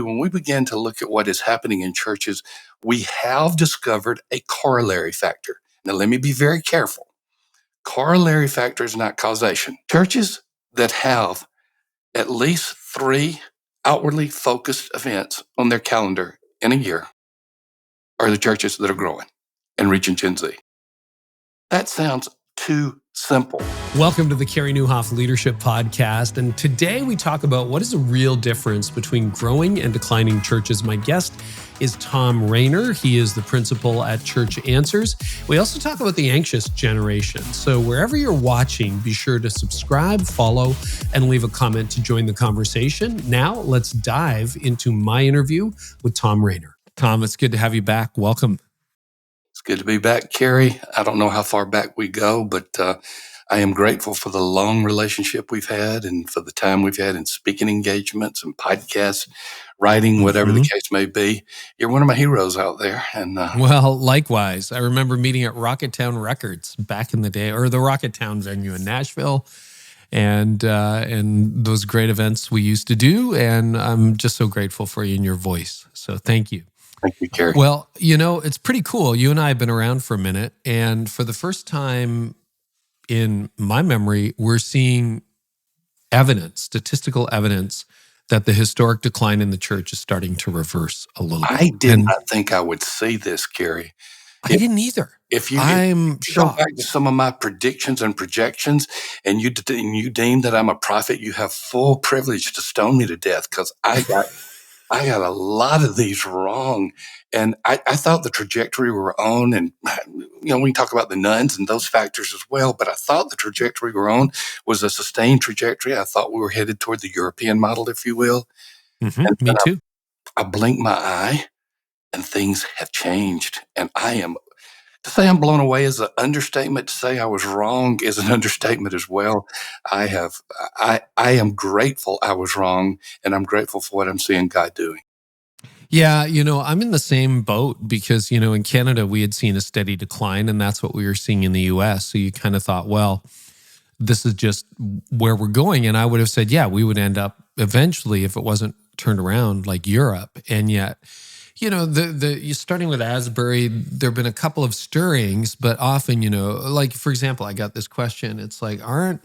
When we begin to look at what is happening in churches, we have discovered a corollary factor. Now, let me be very careful. Corollary factor is not causation. Churches that have at least 3 outwardly focused events on their calendar in a year are the churches that are growing and reaching Gen Z. That sounds too simple. Welcome to the Carey Nieuwhof Leadership Podcast. And today we talk about what is the real difference between growing and declining churches. My guest is Thom Rainer. He is the principal at Church Answers. We also talk about the anxious generation. So wherever you're watching, be sure to subscribe, follow, and leave a comment to join the conversation. Now let's dive into my interview with Thom Rainer. Thom, it's good to have you back. Welcome. It's good to be back, Carey. I don't know how far back we go, but I am grateful for the long relationship we've had and for the time we've had in speaking engagements and podcasts, writing, whatever the case may be. You're one of my heroes out there. And well, likewise. I remember meeting at Rocketown Records back in the day, or the Rocketown venue in Nashville, and those great events we used to do. And I'm just so grateful for you and your voice. So thank you. Thank you, Carey. Well, you know, it's pretty cool. You and I have been around for a minute, and for the first time in my memory, we're seeing evidence, statistical evidence, that the historic decline in the church is starting to reverse a little bit. I did not think I would see this, Carey. I didn't either. If you I'm go back to some of my predictions and projections, and you deem that I'm a prophet, you have full privilege to stone me to death, because I got a lot of these wrong. And I thought the trajectory we were on, and we can talk about the nuns and those factors as well, but I thought the trajectory we were on was a sustained trajectory. I thought we were headed toward the European model, if you will. And me too. I blinked my eye and things have changed. And to say I'm blown away is an understatement. To say I was wrong is an understatement as well. I am grateful I was wrong, and I'm grateful for what I'm seeing God doing. Yeah, I'm in the same boat because, in Canada, we had seen a steady decline, and that's what we were seeing in the U.S. So you kind of thought, well, this is just where we're going. And I would have said, yeah, we would end up eventually, if it wasn't turned around, like Europe. And yet, you're starting with Asbury, there have been a couple of stirrings, but often, like, for example, I got this question. It's like, aren't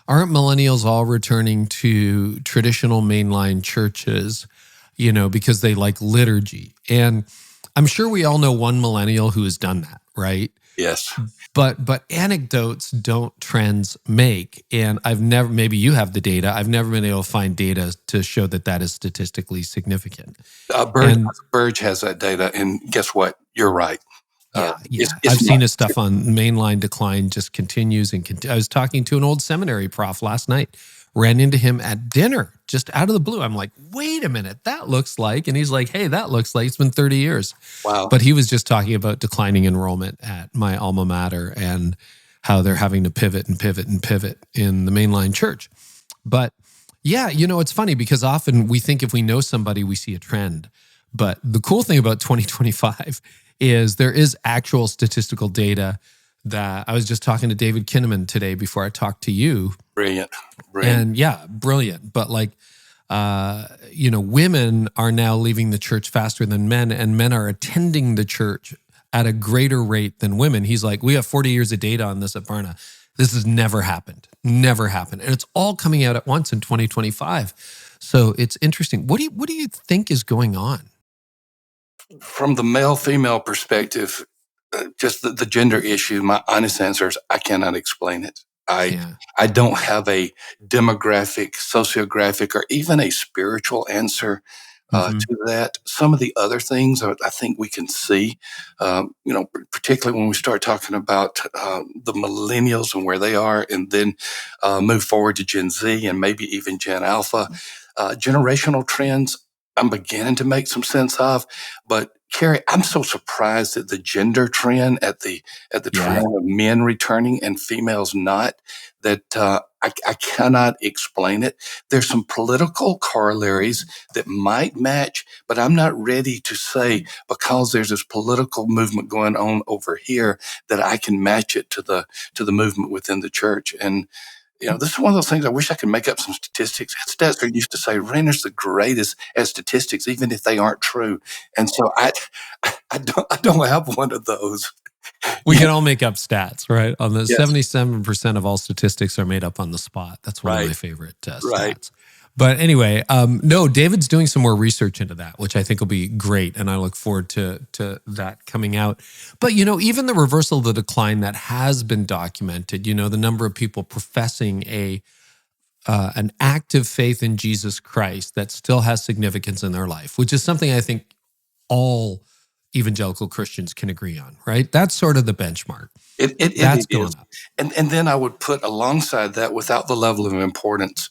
millennials all returning to traditional mainline churches, because they like liturgy? And I'm sure we all know one millennial who has done that, right? Yes. But anecdotes don't trends make. And maybe you have the data. I've never been able to find data to show that is statistically significant. Burge has that data, and guess what? You're right. I've seen his stuff on mainline decline just continues and I was talking to an old seminary prof last night, ran into him at dinner, just out of the blue. I'm like, wait a minute, that looks like, and he's like, hey, that looks like it's been 30 years. Wow. But he was just talking about declining enrollment at my alma mater and how they're having to pivot in the mainline church. But yeah, it's funny because often we think if we know somebody, we see a trend. But the cool thing about 2025 is there is actual statistical data that I was just talking to David Kinnaman today before I talked to you. Brilliant. And yeah, brilliant. But women are now leaving the church faster than men, and men are attending the church at a greater rate than women. He's like, we have 40 years of data on this at Barna. This has never happened. Never happened. And it's all coming out at once in 2025. So it's interesting. What do you think is going on? From the male-female perspective, just the gender issue, my honest answer is I cannot explain it. I don't have a demographic, sociographic, or even a spiritual answer to that. Some of the other things I think we can see, particularly when we start talking about the millennials and where they are, and then move forward to Gen Z and maybe even Gen Alpha. Generational trends, I'm beginning to make some sense of, but Carey, I'm so surprised at the gender trend, at the trend of men returning and females not, that I cannot explain it. There's some political corollaries that might match, but I'm not ready to say because there's this political movement going on over here that I can match it to the movement within the church. And This is one of those things I wish I could make up some statistics. Stetzer used to say, Rainer's the greatest at statistics, even if they aren't true. And so I don't have one of those. We can all make up stats, right? On the Yes. 77% of all statistics are made up on the spot. That's one of my favorite Right. stats. But anyway, no, David's doing some more research into that, which I think will be great. And I look forward to that coming out. But, even the reversal of the decline that has been documented, the number of people professing an active faith in Jesus Christ that still has significance in their life, which is something I think all evangelical Christians can agree on, right? That's sort of the benchmark. That's going up. And then I would put alongside that, without the level of importance,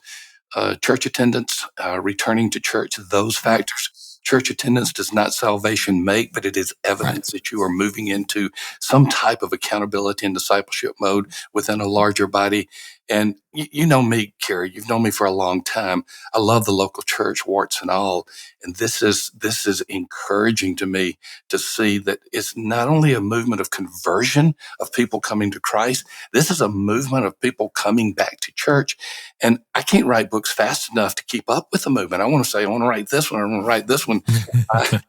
church attendance, returning to church, those factors. Church attendance does not salvation make, but it is evidence that you are moving into some type of accountability and discipleship mode within a larger body. And you know me, Carey, you've known me for a long time. I love the local church, warts and all. And this is encouraging to me to see that it's not only a movement of conversion of people coming to Christ, this is a movement of people coming back to church. And I can't write books fast enough to keep up with the movement. I want to write this one. I want to write this one.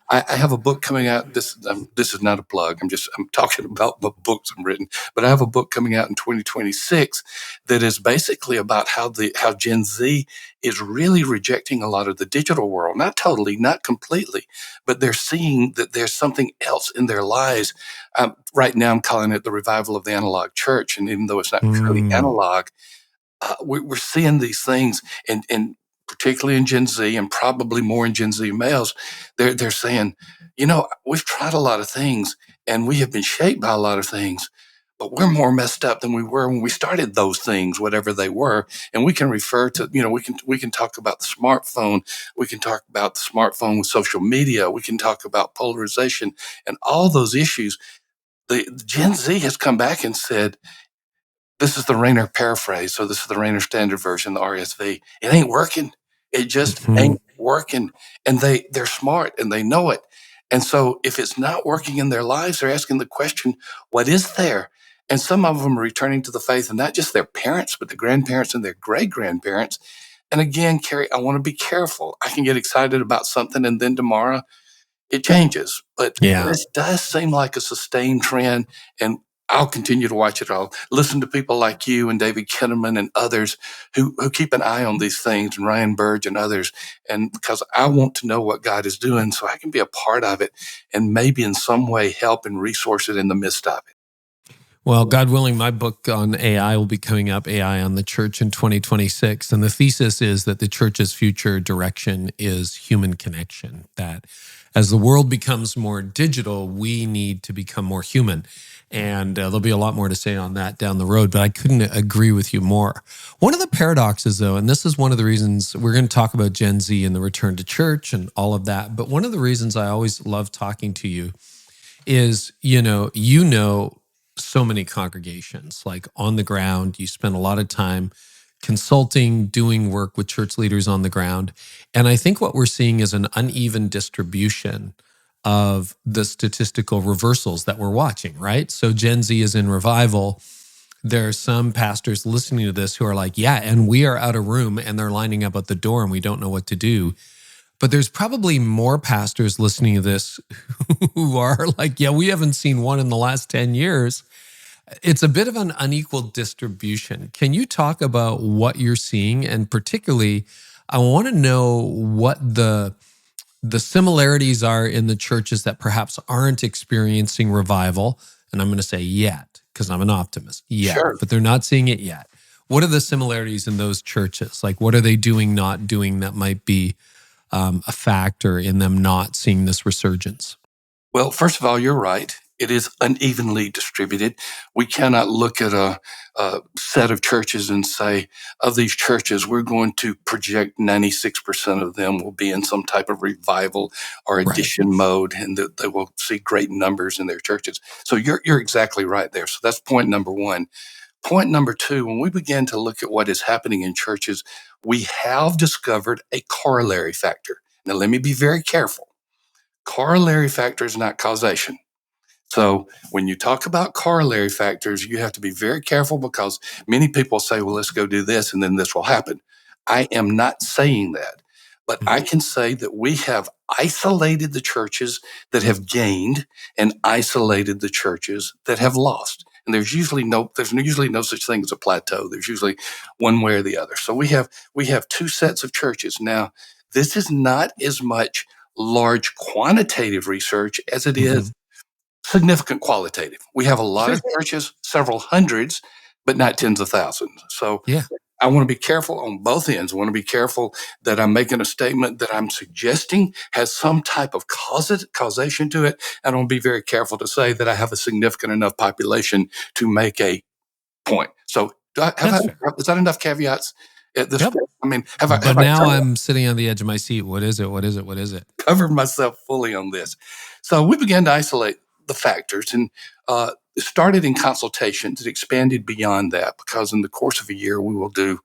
I have a book coming out. This is not a plug. I'm talking about the books I've written. But I have a book coming out in 2026 that is basically about how Gen Z is really rejecting a lot of the digital world. Not totally, not completely, but they're seeing that there's something else in their lives. Right now, I'm calling it the revival of the analog church. And even though it's not purely analog, we're seeing these things, and particularly in Gen Z, and probably more in Gen Z males, they're saying, we've tried a lot of things, and we have been shaped by a lot of things, but we're more messed up than we were when we started those things, whatever they were. And we can refer to, we can talk about the smartphone. We can talk about the smartphone with social media. We can talk about polarization and all those issues. The Gen Z has come back and said, this is the Rainer paraphrase. So this is the Rainer standard version, the RSV. It ain't working. It just ain't working. And they're smart and they know it. And so if it's not working in their lives, they're asking the question, what is there? And some of them are returning to the faith, and not just their parents, but the grandparents and their great-grandparents. And again, Carey, I want to be careful. I can get excited about something, and then tomorrow it changes. But this does seem like a sustained trend, and I'll continue to watch it. I'll listen to people like you and David Kinnaman and others who keep an eye on these things, and Ryan Burge and others. And because I want to know what God is doing so I can be a part of it and maybe in some way help and resource it in the midst of it. Well, God willing, my book on AI will be coming up, AI on the Church, in 2026. And the thesis is that the church's future direction is human connection, that as the world becomes more digital, we need to become more human. And there'll be a lot more to say on that down the road, but I couldn't agree with you more. One of the paradoxes, though, and this is one of the reasons we're going to talk about Gen Z and the return to church and all of that, but one of the reasons I always love talking to you is, so many congregations, like on the ground. You spend a lot of time consulting, doing work with church leaders on the ground. And I think what we're seeing is an uneven distribution of the statistical reversals that we're watching, right? So Gen Z is in revival. There are some pastors listening to this who are like, yeah, and we are out of room, and they're lining up at the door and we don't know what to do. But there's probably more pastors listening to this who are like, yeah, we haven't seen one in the last 10 years. It's a bit of an unequal distribution. Can you talk about what you're seeing? And particularly, I want to know what the similarities are in the churches that perhaps aren't experiencing revival. And I'm going to say yet, because I'm an optimist. Yet, sure. But they're not seeing it yet. What are the similarities in those churches? Like, what are they doing, not doing that might be a factor in them not seeing this resurgence? Well, first of all, you're right. It is unevenly distributed. We cannot look at a set of churches and say, of these churches, we're going to project 96% of them will be in some type of revival or addition mode, and that they will see great numbers in their churches. So you're exactly right there. So that's point number one. Point number two, when we begin to look at what is happening in churches, we have discovered a corollary factor. Now, let me be very careful. Corollary factor is not causation. So when you talk about corollary factors, you have to be very careful because many people say, well, let's go do this and then this will happen. I am not saying that, but I can say that we have isolated the churches that have gained and isolated the churches that have lost. And there's usually no such thing as a plateau. There's usually one way or the other. So we have two sets of churches. Now, this is not as much large quantitative research as it is significant qualitative. We have a lot of churches, several hundreds, but not tens of thousands. So I want to be careful on both ends. I want to be careful that I'm making a statement that I'm suggesting has some type of causation to it. And I want to be very careful to say that I have a significant enough population to make a point. So is that enough caveats at this point? I mean, I'm sitting on the edge of my seat. What is it? Covered myself fully on this. So we began to isolate the factors and it started in consultations. It expanded beyond that because in the course of a year, we will do,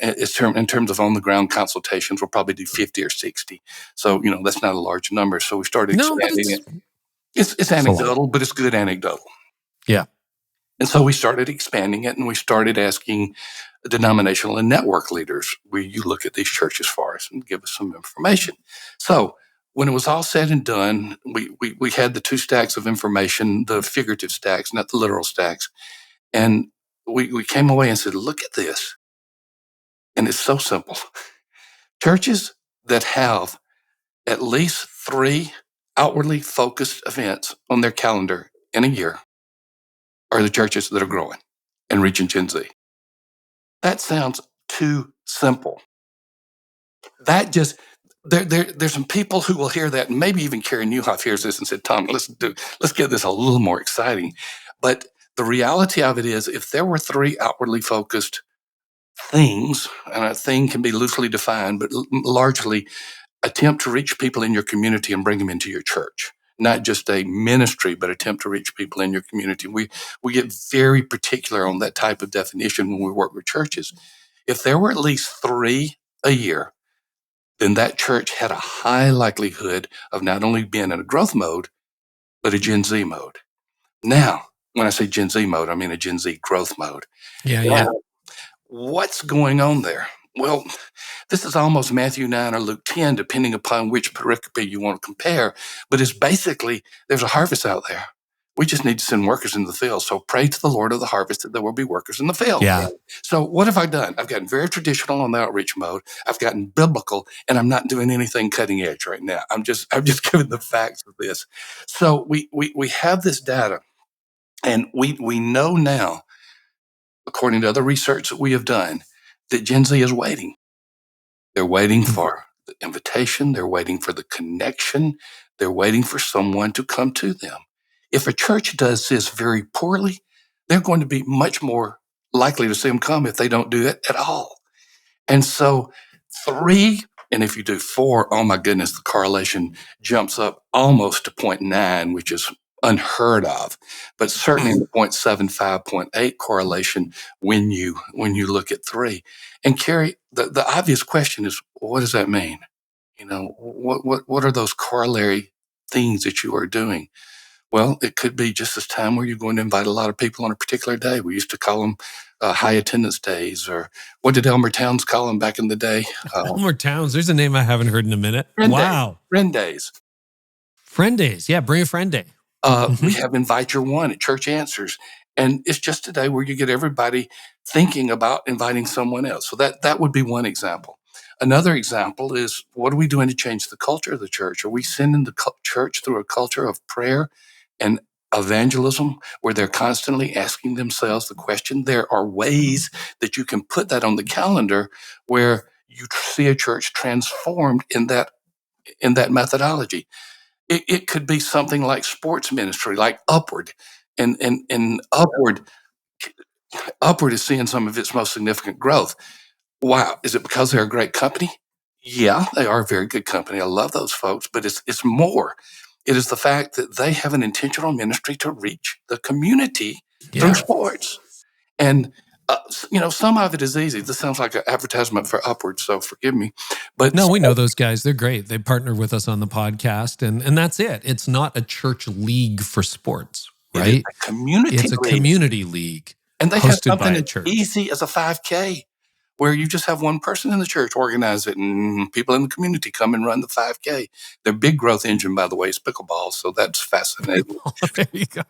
in terms of on-the-ground consultations, we'll probably do 50 or 60. So, that's not a large number. So we started expanding it. It's anecdotal, but it's good anecdotal. Yeah. And so we started expanding it and we started asking denominational and network leaders, will you look at these churches for us and give us some information? So when it was all said and done, we had the two stacks of information, the figurative stacks, not the literal stacks. And we came away and said, look at this. And it's so simple. Churches that have at least 3 outwardly focused events on their calendar in a year are the churches that are growing and reaching Gen Z. That sounds too simple. There's some people who will hear that, and maybe even Carey Nieuwhof hears this and said, Thom, let's get this a little more exciting. But the reality of it is, if there were 3 outwardly focused things, and a thing can be loosely defined, but largely attempt to reach people in your community and bring them into your church. Not just a ministry, but attempt to reach people in your community. We get very particular on that type of definition when we work with churches. If there were at least 3 a year, then that church had a high likelihood of not only being in a growth mode, but a Gen Z mode. Now, when I say Gen Z mode, I mean a Gen Z growth mode. Yeah. What's going on there? Well, this is almost Matthew 9 or Luke 10, depending upon which pericope you want to compare. But it's basically, there's a harvest out there. We just need to send workers in the field. So pray to the Lord of the harvest that there will be workers in the field. Yeah. So what have I done? I've gotten very traditional on the outreach mode. I've gotten biblical, and I'm not doing anything cutting edge right now. I'm just giving the facts of this. So we have this data, and we know now, according to other research that we have done, that Gen Z is waiting. They're waiting for the invitation. They're waiting for the connection. They're waiting for someone to come to them. If a church does this very poorly, they're going to be much more likely to see them come if they don't do it at all. And so 3, and if you do 4, oh my goodness, the correlation jumps up almost to 0.9, which is unheard of, but certainly in the 0.75, 0.8 correlation when you look at 3. And Carey, the obvious question is, what does that mean? What are those corollary things that you are doing? Well, it could be just this time where you're going to invite a lot of people on a particular day. We used to call them high attendance days, or what did Elmer Towns call them back in the day? Elmer Towns, there's a name I haven't heard in a minute. Friend days. Friend days. Yeah, bring a friend day. We have Invite Your One at Church Answers. And it's just a day where you get everybody thinking about inviting someone else. So that would be one example. Another example is, what are we doing to change the culture of the church? Are we sending the church through a culture of prayer and evangelism where they're constantly asking themselves the question? There are ways that you can put that on the calendar where you see a church transformed in that methodology. It could be something like sports ministry, like Upward. And Upward is seeing some of its most significant growth. Wow. Is it because they're a great company? Yeah, they are a very good company. I love those folks, but it's more. It is the fact that they have an intentional ministry to reach the community through sports. And Some of it is easy. This sounds like an advertisement for Upward, so forgive me. But no, we know those guys. They're great. They partner with us on the podcast, and that's it. It's not a church league for sports, right? It's a community league. And they have something as easy as a 5K, where you just have one person in the church organize it, and people in the community come and run the 5K. Their big growth engine, by the way, is pickleball, so that's fascinating. There you go.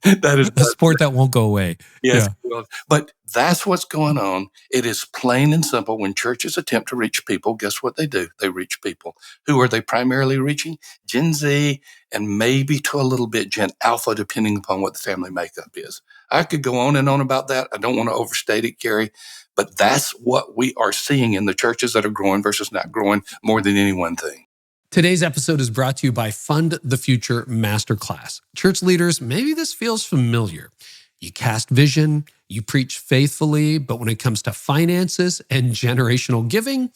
That is a sport that won't go away. Yes, yeah. But that's what's going on. It is plain and simple. When churches attempt to reach people, guess what they do? They reach people. Who are they primarily reaching? Gen Z and maybe to a little bit Gen Alpha, depending upon what the family makeup is. I could go on and on about that. I don't want to overstate it, Carey, but that's what we are seeing in the churches that are growing versus not growing more than any one thing. Today's episode is brought to you by Fund the Future Masterclass. Church leaders, maybe this feels familiar. You cast vision, you preach faithfully, but when it comes to finances and generational giving,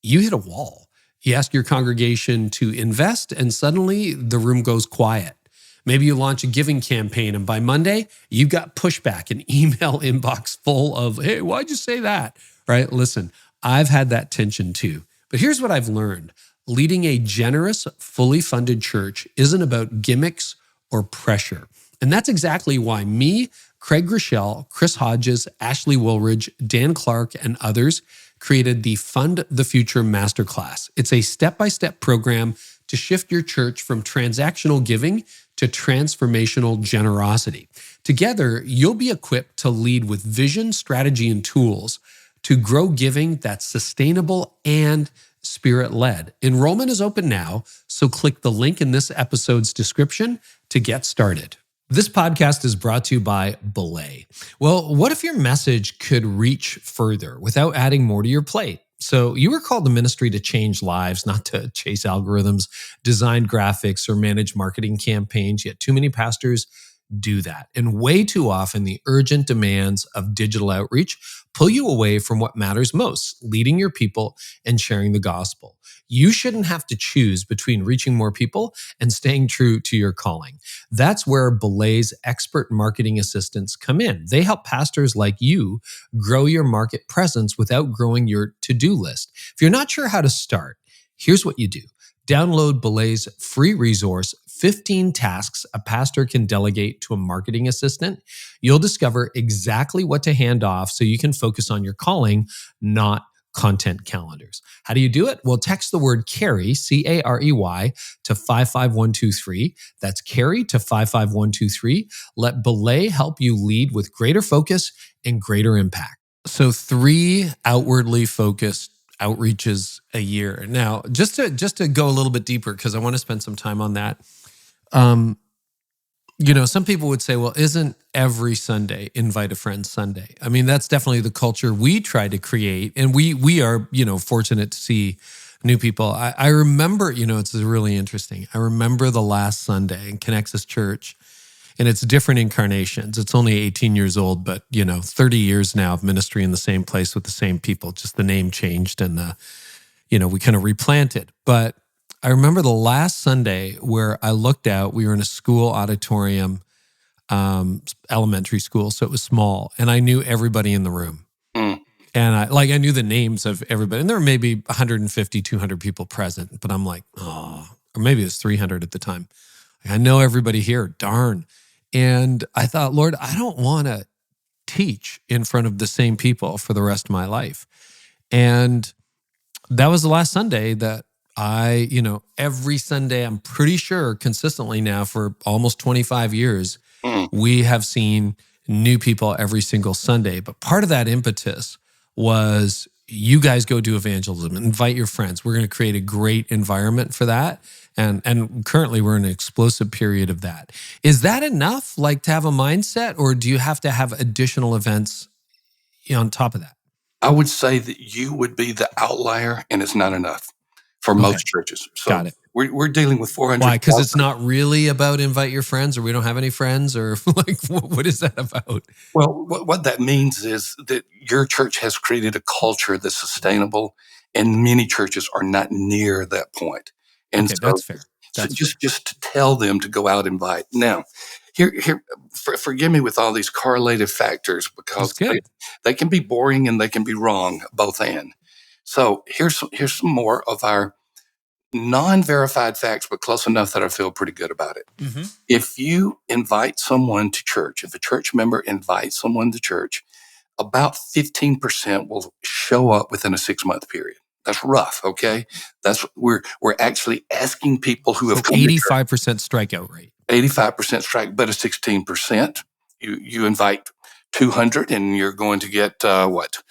you hit a wall. You ask your congregation to invest, and suddenly the room goes quiet. Maybe you launch a giving campaign, and by Monday, you've got pushback, an email inbox full of, hey, why'd you say that? Right? Listen, I've had that tension too. But here's what I've learned. Leading a generous, fully funded church isn't about gimmicks or pressure. And that's exactly why me, Craig Rochelle, Chris Hodges, Ashley Woolridge, Dan Clark, and others created the Fund the Future Masterclass. It's a step-by-step program to shift your church from transactional giving to transformational generosity. Together, you'll be equipped to lead with vision, strategy, and tools to grow giving that's sustainable and Spirit-led. Enrollment is open now, so click the link in this episode's description to get started. This podcast is brought to you by Belay. Well, what if your message could reach further without adding more to your plate? So you were called to ministry to change lives, not to chase algorithms, design graphics, or manage marketing campaigns, yet too many pastors do that. And way too often, the urgent demands of digital outreach pull you away from what matters most, leading your people and sharing the gospel. You shouldn't have to choose between reaching more people and staying true to your calling. That's where Belay's expert marketing assistants come in. They help pastors like you grow your market presence without growing your to-do list. If you're not sure how to start, here's what you do. Download Belay's free resource, 15 tasks a pastor can delegate to a marketing assistant. You'll discover exactly what to hand off so you can focus on your calling, not content calendars. How do you do it? Well, text the word Carey, C-A-R-E-Y, to 55123. That's Carey to 55123. Let Belay help you lead with greater focus and greater impact. So 3 outwardly focused outreaches a year. Now, just to go a little bit deeper, because I want to spend some time on that. Some people would say, well, isn't every Sunday Invite a Friend Sunday? I mean, that's definitely the culture we try to create. And we are, fortunate to see new people. I remember, it's really interesting. I remember the last Sunday in Connexus Church, and it's different incarnations. It's only 18 years old, but 30 years now of ministry in the same place with the same people. Just the name changed and we kind of replanted. But I remember the last Sunday where I looked out, we were in a school auditorium, elementary school, so it was small, and I knew everybody in the room. And I knew the names of everybody, and there were maybe 150, 200 people present, but I'm like, oh, or maybe it was 300 at the time. I know everybody here, darn. And I thought, Lord, I don't want to teach in front of the same people for the rest of my life. And that was the last Sunday that every Sunday, I'm pretty sure consistently now for almost 25 years, we have seen new people every single Sunday. But part of that impetus was you guys go do evangelism, invite your friends. We're going to create a great environment for that. And currently we're in an explosive period of that. Is that enough, to have a mindset, or do you have to have additional events on top of that? I would say that you would be the outlier, and it's not enough for most churches. So got it. We're dealing with 400. Why? Because it's not really about invite your friends, or we don't have any friends, or what is that about? Well, what that means is that your church has created a culture that's sustainable, and many churches are not near that point. And that's fair. Just to tell them to go out and invite. Now, forgive me with all these correlative factors because they can be boring and they can be wrong, both and. So here's some more of our non-verified facts, but close enough that I feel pretty good about it. Mm-hmm. If you invite someone to church, if a church member invites someone to church, about 15% will show up within a 6-month period. That's rough, okay? That's we're actually asking people who have come 85% strikeout rate. 85% strike, but a 16%. You invite 200 and you're going to get what?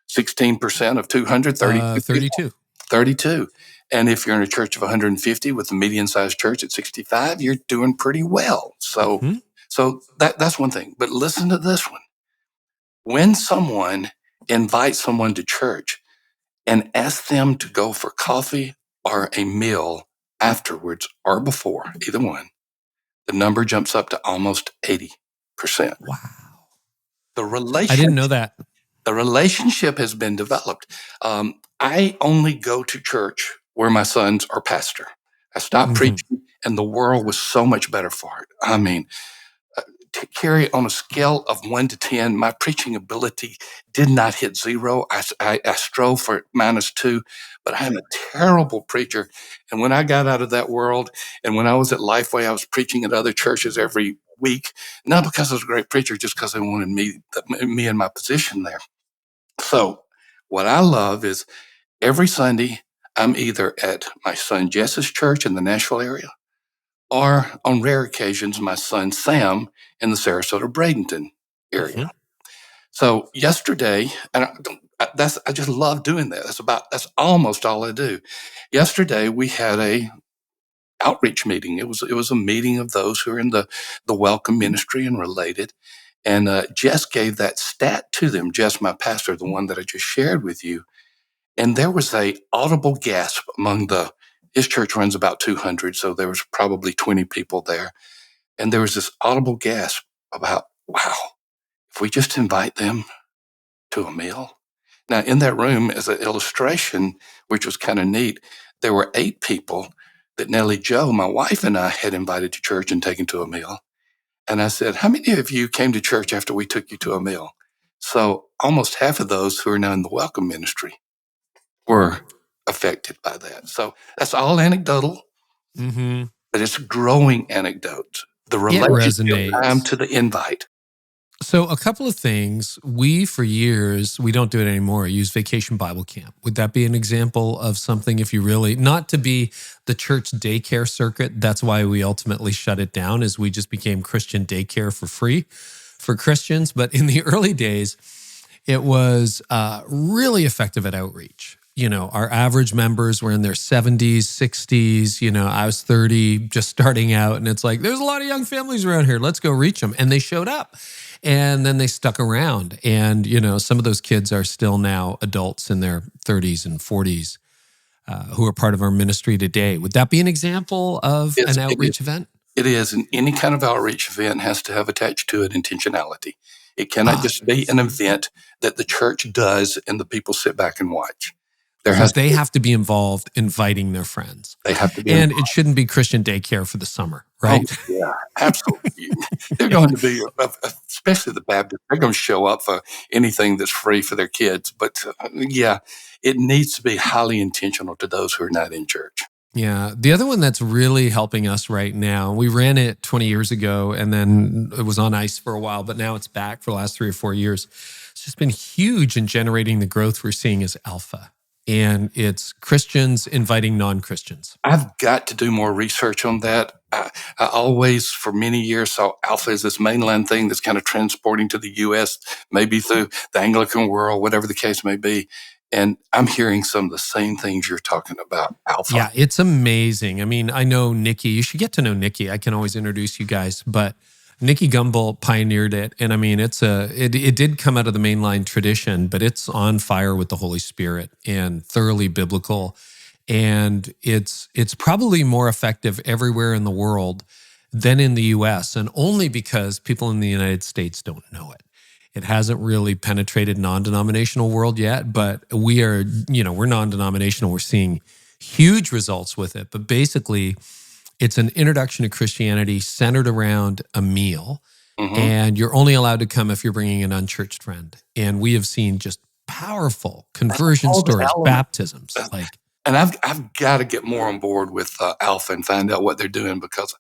16% of 200, 32. 32. And if you're in a church of 150 with a median-sized church at 65, you're doing pretty well. So, so that's one thing. But listen to this one. When someone invites someone to church and asks them to go for coffee or a meal afterwards or before, either one, the number jumps up to almost 80%. Wow. I didn't know that. The relationship has been developed. I only go to church where my sons are pastor. I stopped preaching and the world was so much better for it. I mean, to carry on a scale of 1 to 10, my preaching ability did not hit 0. I strove for -2, but I am a terrible preacher. And when I got out of that world and when I was at Lifeway, I was preaching at other churches every week, not because I was a great preacher, just because they wanted me in my position there. So what I love is every Sunday, I'm either at my son Jess's church in the Nashville area, or on rare occasions, my son Sam in the Sarasota-Bradenton area. So yesterday, and I just love doing that. That's almost all I do. Yesterday, we had a outreach meeting. It was a meeting of those who are in the welcome ministry and related. And Jess gave that stat to them. Jess, my pastor, the one that I just shared with you. And there was a audible gasp among his church runs about 200, so there was probably 20 people there. And there was this audible gasp about, wow, if we just invite them to a meal. Now, in that room, as an illustration, which was kind of neat, there were 8 people that Nellie Jo, my wife, and I had invited to church and taken to a meal. And I said, how many of you came to church after we took you to a meal? So almost half of those who are now in the welcome ministry were affected by that. So that's all anecdotal, but it's growing anecdotes. The relationship time to the invite. So a couple of things. For years, we don't do it anymore, use Vacation Bible Camp. Would that be an example of something if you really, not to be the church daycare circuit, that's why we ultimately shut it down, is we just became Christian daycare for free for Christians. But in the early days, it was really effective at outreach. You know, our average members were in their 70s, 60s. You know, I was 30, just starting out. And it's like, there's a lot of young families around here. Let's go reach them. And they showed up. And then they stuck around. And, you know, some of those kids are still now adults in their 30s and 40s who are part of our ministry today. Would that be an example of an outreach event? It is. And any kind of outreach event has to have attached to it intentionality. It cannot just be an event that the church does and the people sit back and watch. They have to be involved, inviting their friends. They have to be involved. It shouldn't be Christian daycare for the summer, right? Oh, yeah, absolutely. They're going to be, especially the Baptists, they're going to show up for anything that's free for their kids. But yeah, it needs to be highly intentional to those who are not in church. Yeah. The other one that's really helping us right now, we ran it 20 years ago and then it was on ice for a while, but now it's back for the last 3 or 4 years. It's just been huge in generating the growth we're seeing as Alpha. And it's Christians inviting non-Christians. I've got to do more research on that. I always, for many years, saw Alpha as this mainland thing that's kind of transporting to the U.S., maybe through the Anglican world, whatever the case may be. And I'm hearing some of the same things you're talking about, Alpha. Yeah, it's amazing. I mean, I know Nikki. You should get to know Nikki. I can always introduce you guys, but Nikki Gumbel pioneered it. And I mean, it did come out of the mainline tradition, but it's on fire with the Holy Spirit and thoroughly biblical. And it's probably more effective everywhere in the world than in the US, and only because people in the United States don't know it. It hasn't really penetrated non-denominational world yet, but we're non-denominational. We're seeing huge results with it. But basically, It's an introduction to Christianity centered around a meal. Mm-hmm. And you're only allowed to come if you're bringing an unchurched friend. And we have seen just powerful conversion stories, baptisms. And I've got to get more on board with Alpha and find out what they're doing, because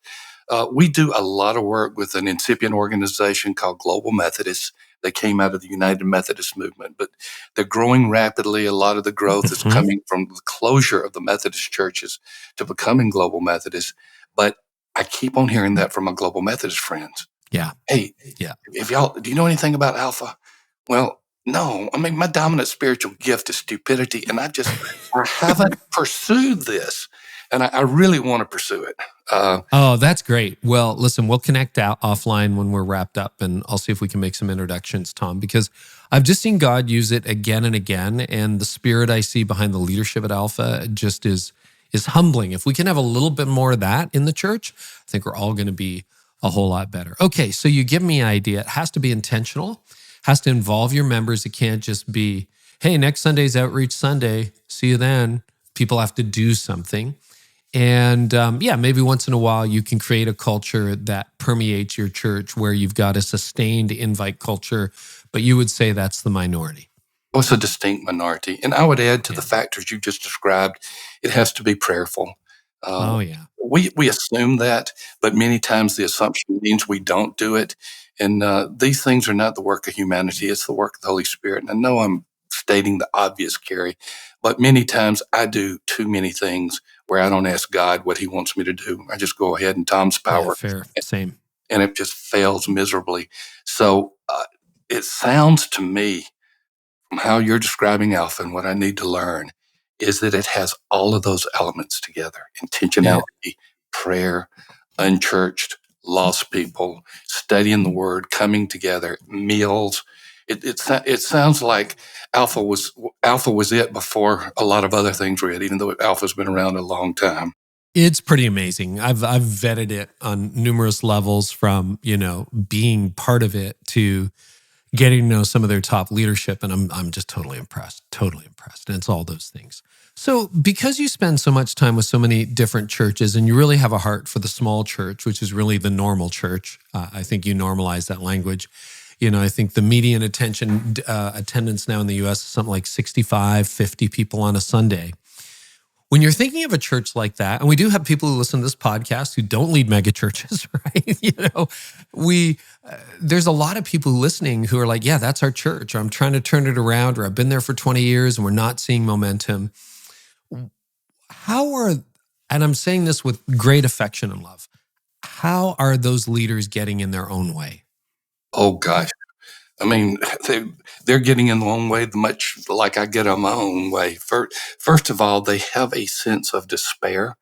we do a lot of work with an incipient organization called Global Methodists. They came out of the United Methodist movement, but they're growing rapidly. A lot of the growth is coming from the closure of the Methodist churches to becoming Global Methodists. But I keep on hearing that from my Global Methodist friends. Yeah. Hey, if y'all, do you know anything about Alpha? Well, no. I mean, my dominant spiritual gift is stupidity, and I haven't pursued this, and I really want to pursue it. Oh, that's great. Well, listen, we'll connect out offline when we're wrapped up, and I'll see if we can make some introductions, Thom, because I've just seen God use it again and again, and the spirit I see behind the leadership at Alpha just is humbling. If we can have a little bit more of that in the church, I think we're all going to be a whole lot better. Okay, so you give me an idea. It has to be intentional, has to involve your members. It can't just be, hey, next Sunday's Outreach Sunday. See you then. People have to do something. And maybe once in a while you can create a culture that permeates your church where you've got a sustained invite culture, but you would say that's the minority. Well, it's a distinct minority. And I would add to the factors you just described, it has to be prayerful. We assume that, but many times the assumption means we don't do it. And these things are not the work of humanity. It's the work of the Holy Spirit. And I know I'm stating the obvious, Carey, but many times I do too many things where I don't ask God what he wants me to do. I just go ahead in Tom's power. Yeah, fair. Same. And it just fails miserably. So it sounds to me, from how you're describing Alpha, and what I need to learn is that it has all of those elements together: intentionality, prayer, unchurched, lost people, studying the word, coming together, meals. It sounds like Alpha was it before a lot of other things were it, even though Alpha's been around a long time. It's pretty amazing. I've vetted it on numerous levels, from being part of it to getting to know some of their top leadership, and I'm just totally impressed. And it's all those things. So because you spend so much time with so many different churches, and you really have a heart for the small church, which is really the normal church, I think you normalize that language. I think the median attendance now in the U.S. is something like 65, 50 people on a Sunday. When you're thinking of a church like that, and we do have people who listen to this podcast who don't lead mega churches, right? There's a lot of people listening who are like, yeah, that's our church, or I'm trying to turn it around, or I've been there for 20 years and we're not seeing momentum. And I'm saying this with great affection and love, how are those leaders getting in their own way? Oh, gosh. I mean, they're getting in their own way much like I get on my own way. First of all, they have a sense of despair.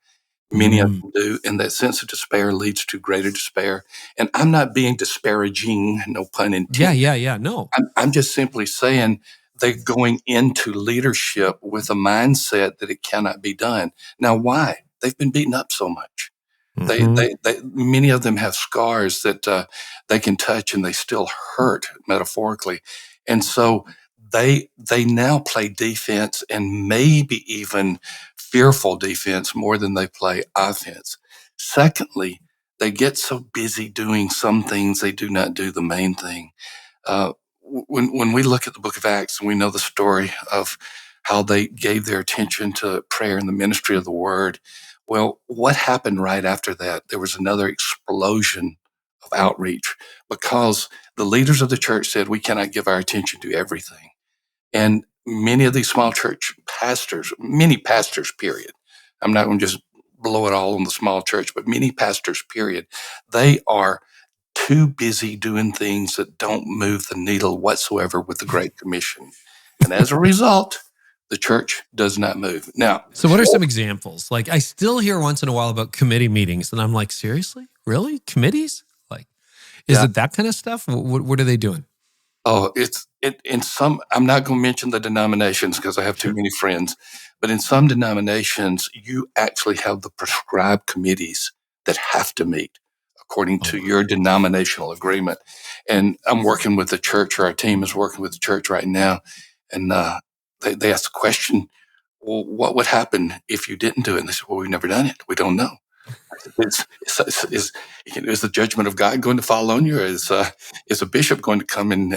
Many of them do. And that sense of despair leads to greater despair. And I'm not being disparaging, no pun intended. Yeah. No. I'm just simply saying they're going into leadership with a mindset that it cannot be done. Now, why? They've been beaten up so much. They many of them have scars that they can touch, and they still hurt, metaphorically. And so they now play defense, and maybe even fearful defense, more than they play offense. Secondly, they get so busy doing some things, they do not do the main thing. When we look at the book of Acts, and we know the story of how they gave their attention to prayer and the ministry of the word, well, what happened right after that? There was another explosion of outreach, because the leaders of the church said, we cannot give our attention to everything. And many of these small church pastors, many pastors, period. I'm not going to just blow it all on the small church, but many pastors, period. They are too busy doing things that don't move the needle whatsoever with the Great Commission. And as a result, the church does not move. Now, so what are some examples? Like, I still hear once in a while about committee meetings, and I'm like, seriously? Really? Committees? Like, is it that kind of stuff? What are they doing? Oh, in some, I'm not going to mention the denominations because I have too many friends, but in some denominations, you actually have the prescribed committees that have to meet according to your denominational agreement. And I'm working with the church, or our team is working with the church right now, and they asked the question, well, what would happen if you didn't do it? And they said, well, we've never done it. We don't know. is the judgment of God going to fall on you? Or is a bishop going to come and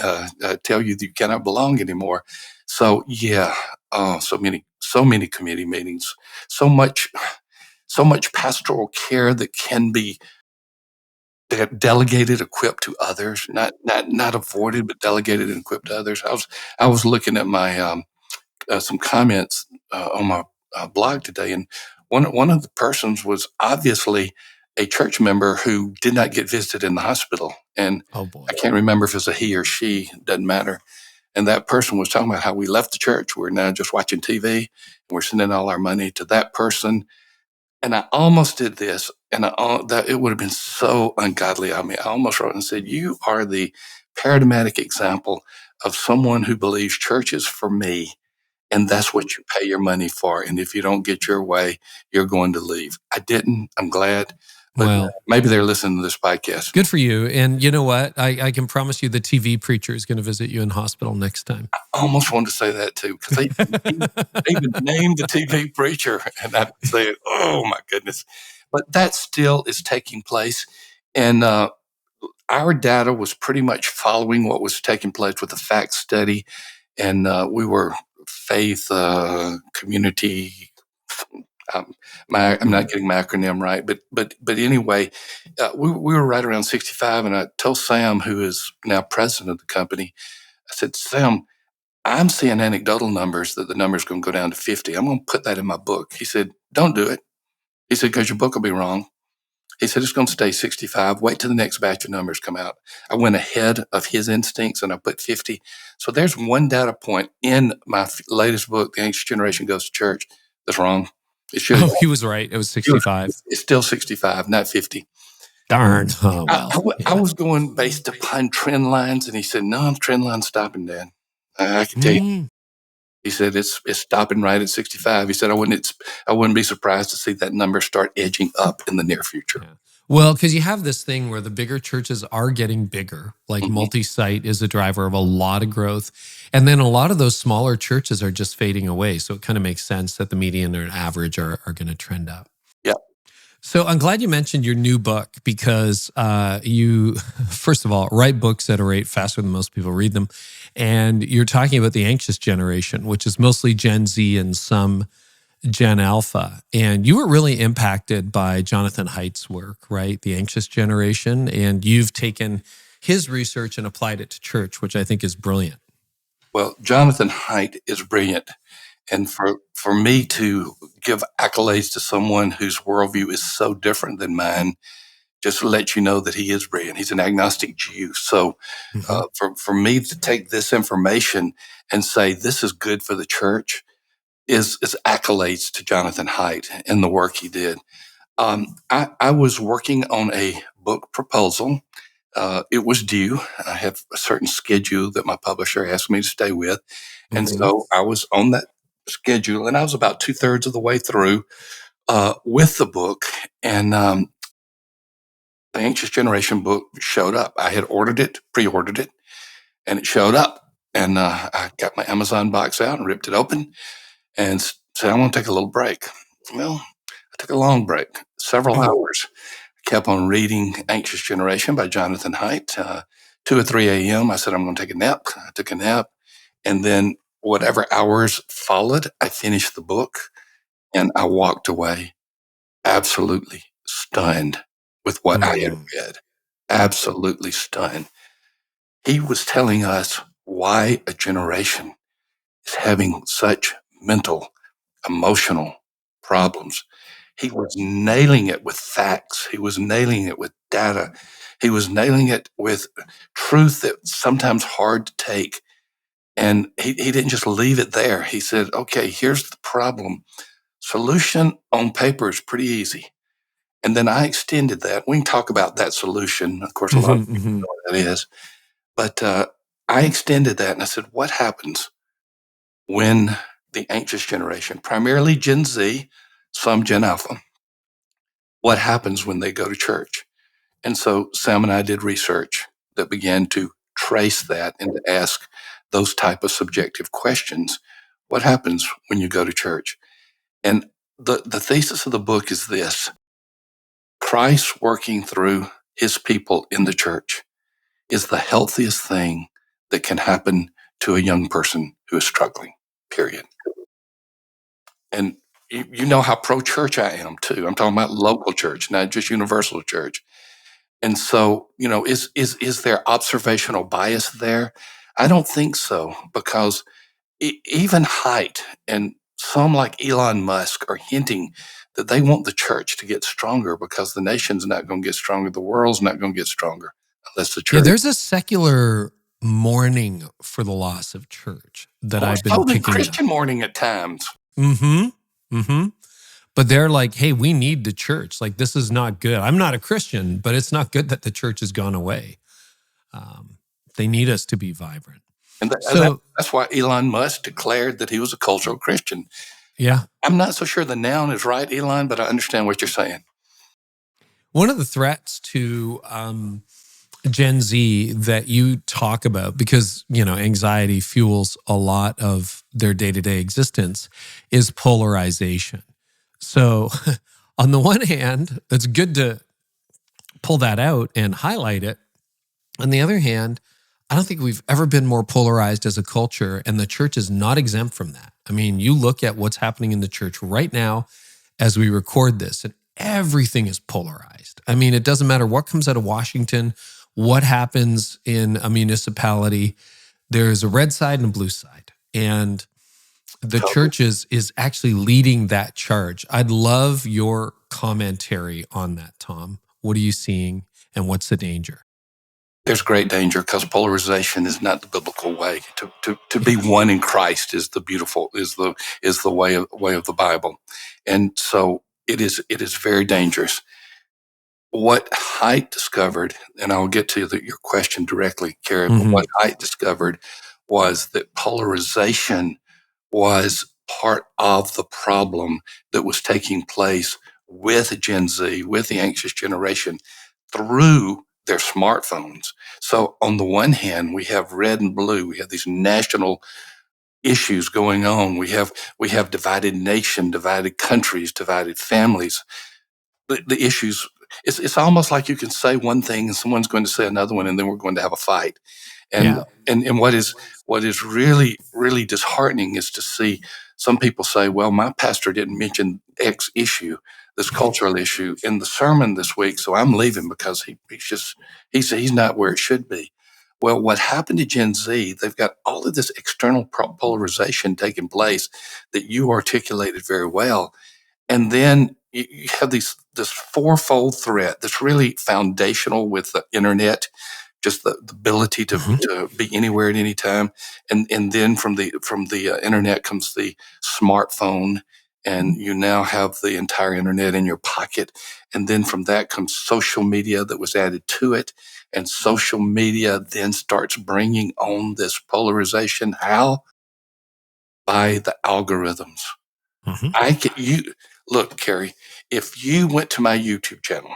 tell you that you cannot belong anymore? So yeah, so many committee meetings, so much pastoral care that can be delegated, equipped to others, not avoided, but delegated and equipped to others. I was looking at my some comments on my blog today, and one of the persons was obviously a church member who did not get visited in the hospital, and Oh boy. I can't remember if it's a he or she. Doesn't matter. And that person was talking about how we left the church. We're now just watching TV, and we're sending all our money to that person. And I almost did this, and that it would have been so ungodly of me. I almost wrote and said, "You are the paradigmatic example of someone who believes church is for me, and that's what you pay your money for. And if you don't get your way, you're going to leave." I didn't. I'm glad. But Well, maybe they're listening to this podcast. good for you. And you know what? I can promise you the TV preacher is going to visit you in hospital next time. I almost wanted to say that too, because they even named the TV preacher, and I said, "Oh my goodness!" But that still is taking place, and our data was pretty much following what was taking place with the fact study, and we were faith community. I'm not getting my acronym right, but anyway, we were right around 65, and I told Sam, who is now president of the company, I said, "Sam, I'm seeing anecdotal numbers that the number's going to go down to 50. I'm going to put that in my book." He said, "Don't do it." He said, "Because your book will be wrong." He said, "It's going to stay 65. Wait till the next batch of numbers come out." I went ahead of his instincts and I put 50. So there's one data point in my latest book, The Anxious Generation Goes to Church, that's wrong. It should. Oh, he was right. It was 65. It's still 65, not 50. Darn. Oh, well. I was going based upon trend lines, and he said, "No, the trend line's stopping, Dan. I can tell you." He said, it's stopping right at 65. He said, I wouldn't be surprised to see that number start edging up in the near future. Yeah. Well, because you have this thing where the bigger churches are getting bigger, like multi-site is a driver of a lot of growth. And then a lot of those smaller churches are just fading away. So it kind of makes sense that the median or average are going to trend up. Yeah. So I'm glad you mentioned your new book, because you, first of all, write books at a rate faster than most people read them. And you're talking about the anxious generation, which is mostly Gen Z and some Gen Alpha. And you were really impacted by Jonathan Haidt's work, right? The anxious generation. And you've taken his research and applied it to church, which I think is brilliant. Well, Jonathan Haidt is brilliant. And for me to give accolades to someone whose worldview is so different than mine, just to let you know that he is brilliant. He's an agnostic Jew. So for me to take this information and say this is good for the church is accolades to Jonathan Haidt and the work he did. I was working on a book proposal. It was due. I have a certain schedule that my publisher asked me to stay with. And so I was on that schedule, and I was about 2/3 of the way through with the book. And the Anxious Generation book showed up. I had pre-ordered it, and it showed up. And I got my Amazon box out and ripped it open and said, "I want to take a little break." Well, I took a long break, several hours. I kept on reading Anxious Generation by Jonathan Haidt. 2 or 3 a.m., I said, "I'm going to take a nap." I took a nap. And then whatever hours followed, I finished the book and I walked away absolutely stunned with what I had read. Absolutely stunned. He was telling us why a generation is having such mental, emotional problems. He was nailing it with facts. He was nailing it with data. He was nailing it with truth that's sometimes hard to take. And he didn't just leave it there. He said, "Okay, here's the problem. Solution on paper is pretty easy." And then I extended that. We can talk about that solution. Of course, a lot of people know what that is. But I extended that and I said, what happens when the anxious generation, primarily Gen Z, some Gen Alpha, what happens when they go to church? And so Sam and I did research that began to trace that and to ask those type of subjective questions. What happens when you go to church? And the thesis of the book is this: Christ working through his people in the church is the healthiest thing that can happen to a young person who is struggling, period. And you know how pro-church I am too. I'm talking about local church, not just universal church. And so, is there observational bias there? I don't think so, because even Haidt and some like Elon Musk are hinting that they want the church to get stronger because the nation's not going to get stronger. The world's not going to get stronger unless the church. Yeah, there's a secular mourning for the loss of church that I've been picking Christian up. mourning at times. But they're like, hey, we need the church. Like, this is not good. I'm not a Christian, but it's not good that the church has gone away. They need us to be vibrant. And that's why Elon Musk declared that he was a cultural Christian. Yeah. I'm not so sure the noun is right, Elon, but I understand what you're saying. One of the threats to Gen Z that you talk about, because, anxiety fuels a lot of their day-to-day existence, is polarization. So on the one hand, it's good to pull that out and highlight it. On the other hand, I don't think we've ever been more polarized as a culture, and the church is not exempt from that. I mean, you look at what's happening in the church right now as we record this, and everything is polarized. I mean, it doesn't matter what comes out of Washington, what happens in a municipality. There's a red side and a blue side. And the church is actually leading that charge. I'd love your commentary on that, Thom. What are you seeing, and what's the danger? There's great danger, because polarization is not the biblical way. To be one in Christ is the way of the Bible, and so it is very dangerous. What Haidt discovered, and I'll get to your question directly, Carey, but what Haidt discovered was that polarization was part of the problem that was taking place with Gen Z, with the anxious generation, through their smartphones. So on the one hand, we have red and blue. We have these national issues going on. We have divided nation, divided countries, divided families. The issues, it's almost like you can say one thing and someone's going to say another one, and then we're going to have a fight. And what is really, really disheartening is to see some people say, well, my pastor didn't mention X issue, this cultural issue, in the sermon this week, so I'm leaving because he's not where it should be. Well, what happened to Gen Z, they've got all of this external polarization taking place that you articulated very well. And then you have this fourfold threat that's really foundational with the internet, just the ability to be anywhere at any time. And then from the internet comes the smartphone, and you now have the entire internet in your pocket. And then from that comes social media that was added to it. And social media then starts bringing on this polarization. How? By the algorithms. Look, Carey, if you went to my YouTube channel,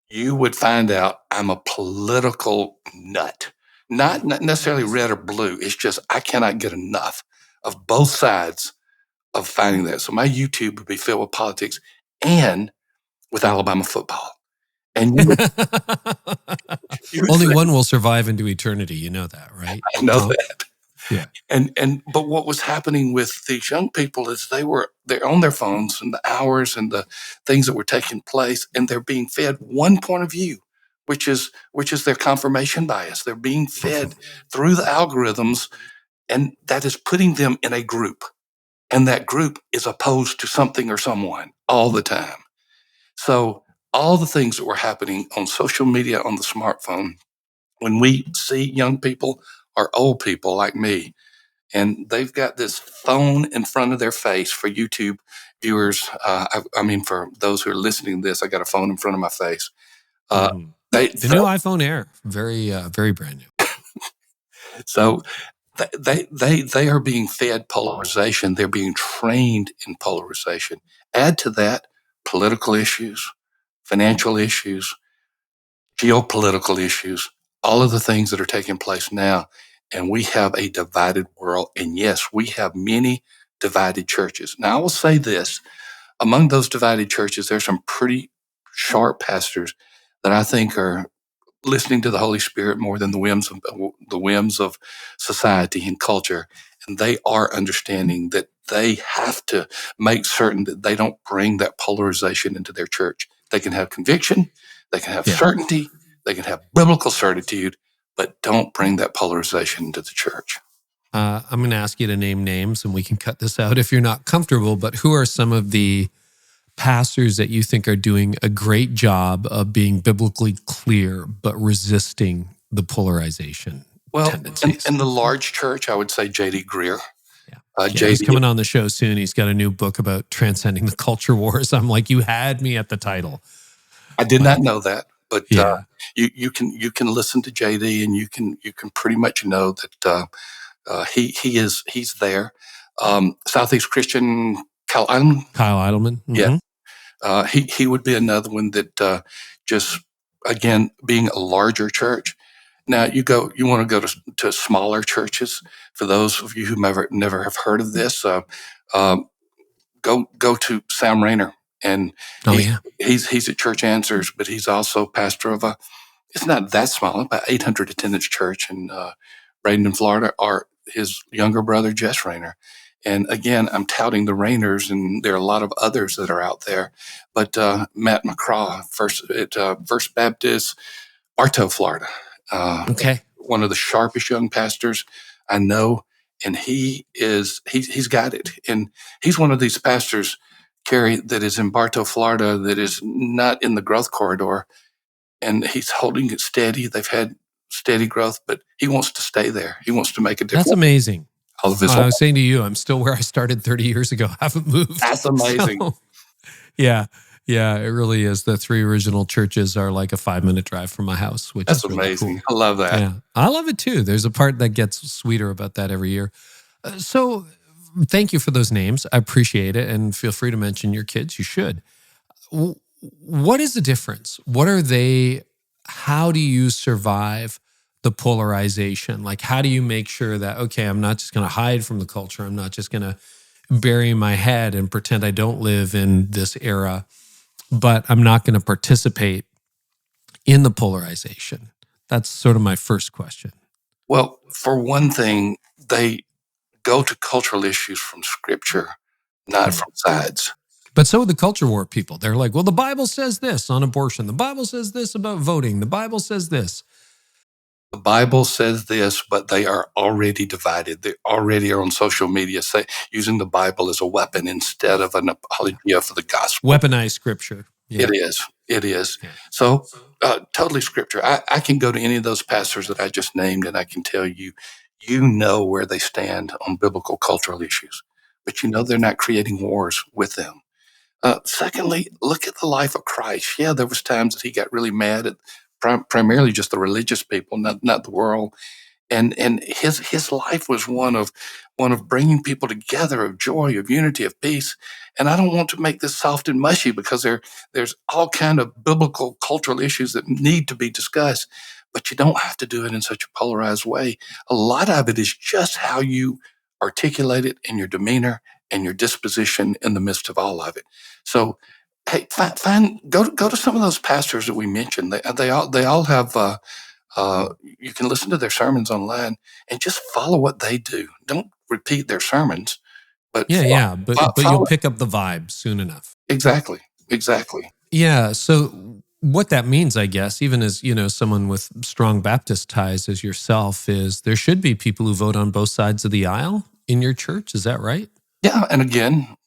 you would find out I'm a political nut. Not necessarily red or blue. It's just I cannot get enough of both sides of finding that. So my YouTube would be filled with politics and with Alabama football. And only one will survive into eternity. You know that, right? I know that. Yeah. But what was happening with these young people is they're on their phones, and the hours and the things that were taking place, and they're being fed one point of view, which is their confirmation bias. They're being fed through the algorithms, and that is putting them in a group, and that group is opposed to something or someone all the time. So all the things that were happening on social media, on the smartphone, when we see young people or old people like me, and they've got this phone in front of their face. For YouTube viewers, for those who are listening to this, I got a phone in front of my face. The new iPhone Air, very, very brand new. So they are being fed polarization. They're being trained in polarization. Add to that political issues, financial issues, geopolitical issues, all of the things that are taking place now. And we have a divided world. And yes, we have many divided churches. Now, I will say this. Among those divided churches, there's some pretty sharp pastors that I think are listening to the Holy Spirit more than the whims of society and culture. And they are understanding that they have to make certain that they don't bring that polarization into their church. They can have conviction, they can have certainty, they can have biblical certitude, but don't bring that polarization into the church. I'm going to ask you to name names, and we can cut this out if you're not comfortable, but who are some of the pastors that you think are doing a great job of being biblically clear but resisting the polarization tendencies? In the large church, I would say J.D. Greer. He's coming on the show soon. He's got a new book about transcending the culture wars. I'm like, you had me at the title. I did not know that, but you can listen to JD, and you can pretty much know that he's there. Southeast Christian, Kyle Eidelman. Mm-hmm. Yeah, he would be another one that just, again, being a larger church. Now you want to go to smaller churches. For those of you who never have heard of this, go to Thom Rainer, and he's at Church Answers, but he's also pastor of it's not that small, about 800 attendance church in Bradenton, Florida, or his younger brother Jess Rainer. And again, I'm touting the Rainers, and there are a lot of others that are out there. But Matt McCraw, First Baptist, Bartow, Florida. One of the sharpest young pastors I know, and he's got it. And he's one of these pastors, Carey, that is in Bartow, Florida, that is not in the growth corridor, and he's holding it steady. They've had steady growth, but he wants to stay there. He wants to make a difference. That's amazing. I was saying to you, I'm still where I started 30 years ago. I haven't moved. That's amazing. So, yeah, it really is. The 3 original churches are like a 5-minute drive from my house, which is really amazing. Cool. I love that. Yeah, I love it too. There's a part that gets sweeter about that every year. So thank you for those names. I appreciate it. And feel free to mention your kids. You should. What is the difference? What are they? How do you survive the polarization? Like, how do you make sure that, okay, I'm not just going to hide from the culture. I'm not just going to bury my head and pretend I don't live in this era, but I'm not going to participate in the polarization? That's sort of my first question. Well, for one thing, they go to cultural issues from Scripture, not from sides. But so the culture war people, they're like, well, the Bible says this on abortion. The Bible says this about voting. The Bible says this. The Bible says this, but they are already divided. They already are on social media using the Bible as a weapon instead of an apologia for the gospel. Weaponized Scripture. Yeah. It is. Yeah. So totally Scripture. I can go to any of those pastors that I just named, and I can tell you, where they stand on biblical cultural issues, but they're not creating wars with them. Secondly, look at the life of Christ. Yeah, there was times that he got really mad at primarily just the religious people, not the world. And his life was one of bringing people together, of joy, of unity, of peace. And I don't want to make this soft and mushy, because there's all kind of biblical cultural issues that need to be discussed, but you don't have to do it in such a polarized way. A lot of it is just how you articulate it in your demeanor and your disposition in the midst of all of it. So, hey, go to some of those pastors that we mentioned. They all have. You can listen to their sermons online and just follow what they do. Don't repeat their sermons, but but you'll pick up the vibe soon enough. Exactly. Yeah. So what that means, I guess, even as someone with strong Baptist ties as yourself, is there should be people who vote on both sides of the aisle in your church. Is that right? Yeah. And again,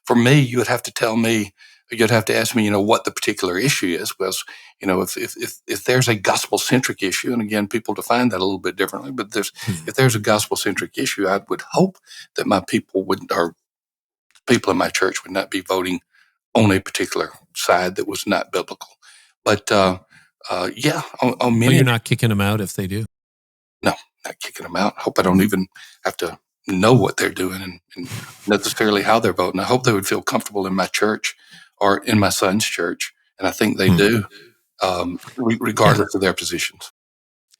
for me, you would have to tell me. You'd have to ask me, what the particular issue is, because, if there's a gospel-centric issue, and again, people define that a little bit differently, but if there's a gospel-centric issue, I would hope that my people people in my church would not be voting on a particular side that was not biblical. But on many, but you're not kicking them out if they do. No, not kicking them out. I hope I don't even have to know what they're doing and necessarily how they're voting. I hope they would feel comfortable in my church or in my son's church. And I think they do, regardless of their positions.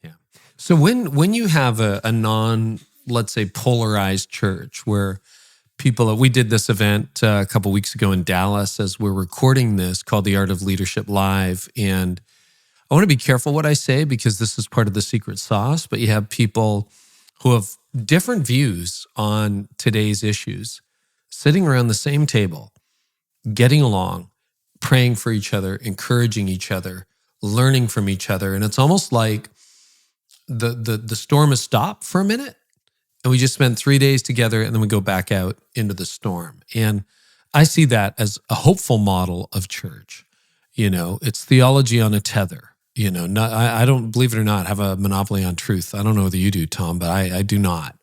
Yeah. So when you have a non, let's say, polarized church where people, we did this event a couple weeks ago in Dallas as we're recording this called The Art of Leadership Live. And I want to be careful what I say because this is part of the secret sauce, but you have people who have different views on today's issues sitting around the same table, getting along, praying for each other, encouraging each other, learning from each other. And it's almost like the storm has stopped for a minute and we just spend 3 days together and then we go back out into the storm. And I see that as a hopeful model of church. It's theology on a tether. I don't, believe it or not, have a monopoly on truth. I don't know whether you do, Tom, but I do not.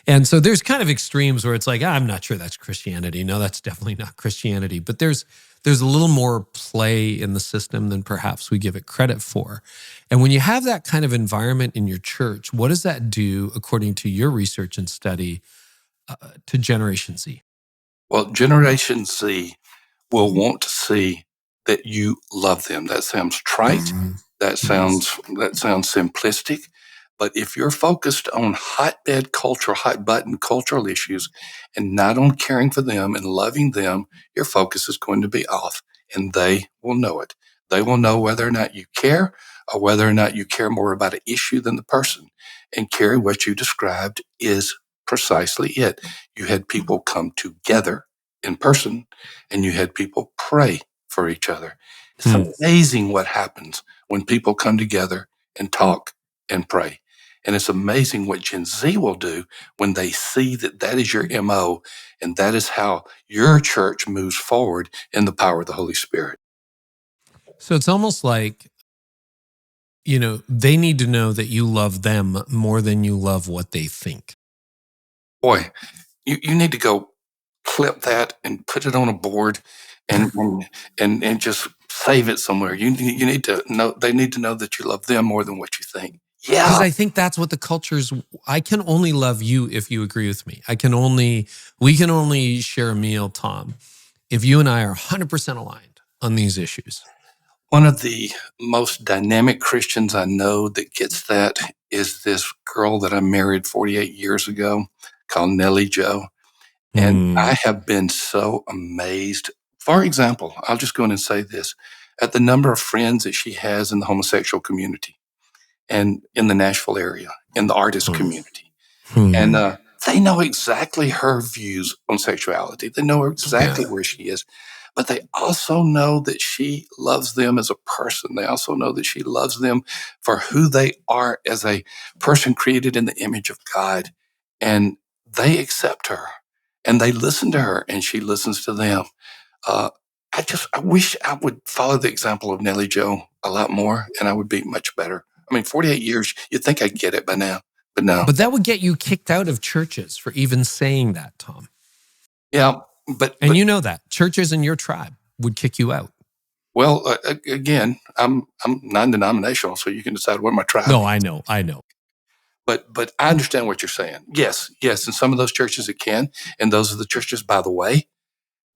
And so there's kind of extremes where it's like, I'm not sure that's Christianity. No, that's definitely not Christianity. But there's a little more play in the system than perhaps we give it credit for. And when you have that kind of environment in your church, what does that do, according to your research and study, to Generation Z? Well, Generation Z will want to see that you love them. That sounds trite. Mm-hmm. That sounds simplistic. But if you're focused on hotbed culture, hot button cultural issues, and not on caring for them and loving them, your focus is going to be off, and they will know it. They will know whether or not you care or whether or not you care more about an issue than the person. And Carey, what you described is precisely it. You had people come together in person, and you had people pray for each other. It's amazing what happens when people come together and talk and pray. And it's amazing what Gen Z will do when they see that that is your MO, and that is how your church moves forward in the power of the Holy Spirit. So it's almost like, they need to know that you love them more than you love what they think. Boy, you need to go clip that and put it on a board and just save it somewhere. You need to know, they need to know that you love them more than what you think. Yeah. Because I think that's what the culture's, I can only love you if you agree with me. We can only share a meal, Tom, if you and I are 100% aligned on these issues. One of the most dynamic Christians I know that gets that is this girl that I married 48 years ago called Nellie Jo. And I have been so amazed. For example, I'll just go in and say this, at the number of friends that she has in the homosexual community and in the Nashville area, in the artist community. And they know exactly her views on sexuality. They know exactly where she is. But they also know that she loves them as a person. They also know that she loves them for who they are as a person created in the image of God. And they accept her. And they listen to her, and she listens to them. I wish I would follow the example of Nellie Jo a lot more, and I would be much better. 48 years, you'd think I'd get it by now, but no. But that would get you kicked out of churches for even saying that, Tom. Yeah, but you know that. Churches in your tribe would kick you out. Well, again, I'm non-denominational, so you can decide what my tribe No, is. I know. But I understand what you're saying. Yes, in some of those churches it can. And those are the churches, by the way,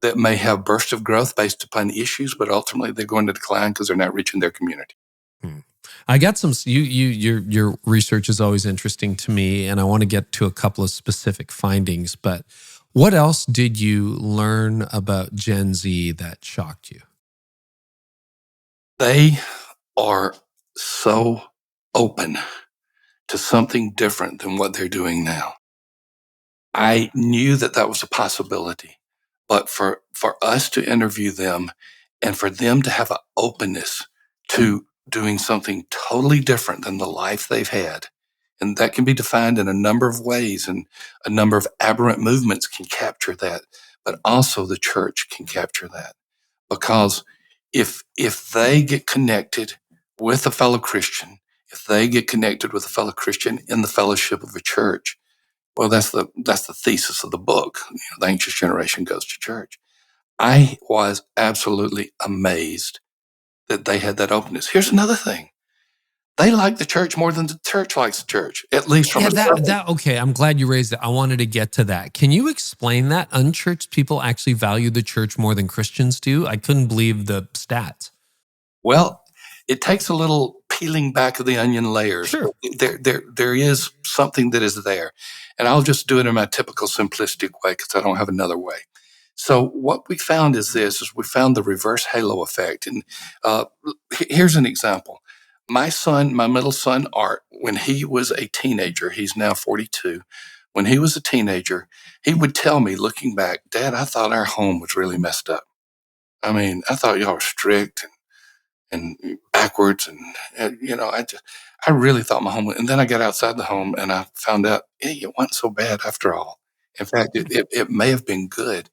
that may have bursts of growth based upon issues, but ultimately they're going to decline because they're not reaching their community. I got some, your research is always interesting to me, and I want to get to a couple of specific findings, but what else did you learn about Gen Z that shocked you? They are so open to something different than what they're doing now. I knew that was a possibility, but for us to interview them and for them to have an openness to doing something totally different than the life they've had, and that can be defined in a number of ways, and a number of aberrant movements can capture that, but also the church can capture that. Because if they get connected with a fellow Christian, if they get connected with a fellow Christian in the fellowship of a church, well, that's the thesis of the book. The anxious generation goes to church. I was absolutely amazed that they had that openness. Here's another thing. They like the church more than the church likes the church, at least from okay, I'm glad you raised it. I wanted to get to that. Can you explain that? Unchurched people actually value the church more than Christians do? I couldn't believe the stats. Well, it takes a little peeling back of the onion layers. Sure. There is something that is there. And I'll just do it in my typical simplistic way because I don't have another way. So what we found is we found the reverse halo effect. And here's an example. My middle son, Art, when he was a teenager, he's now 42. When he was a teenager, he would tell me, looking back, Dad, I thought our home was really messed up. I mean, I thought y'all were strict and backwards. And I really thought my home, and then I got outside the home and I found out, hey, it wasn't so bad after all. In fact, it may have been good.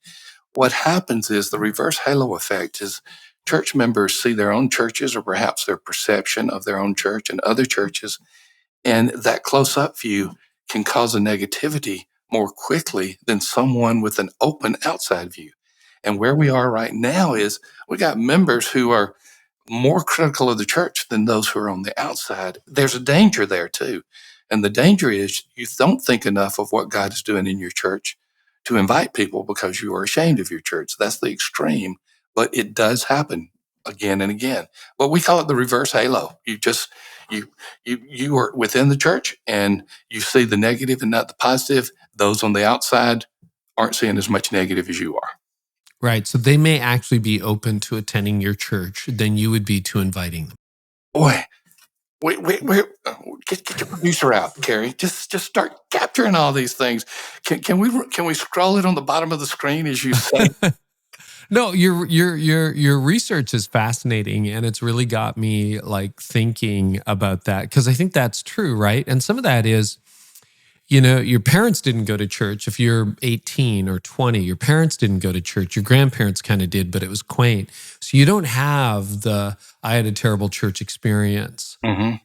What happens is the reverse halo effect is church members see their own churches or perhaps their perception of their own church and other churches. And that close up view can cause a negativity more quickly than someone with an open outside view. And where we are right now is we got members who are more critical of the church than those who are on the outside. There's a danger there too. And the danger is you don't think enough of what God is doing in your church to invite people because you are ashamed of your church. That's the extreme, but it does happen again and again. But we call it the reverse halo. You are within the church and you see the negative and not the positive. Those on the outside aren't seeing as much negative as you are. Right. So they may actually be open to attending your church than you would be to inviting them. Boy, wait, get your producer out, Carey. Just start capturing all these things. Can we scroll it on the bottom of the screen as you say? No, your research is fascinating, and it's really got me like thinking about that because I think that's true, right? And some of that is, your parents didn't go to church. If you're 18 or 20, your parents didn't go to church. Your grandparents kind of did, but it was quaint. So you don't have I had a terrible church experience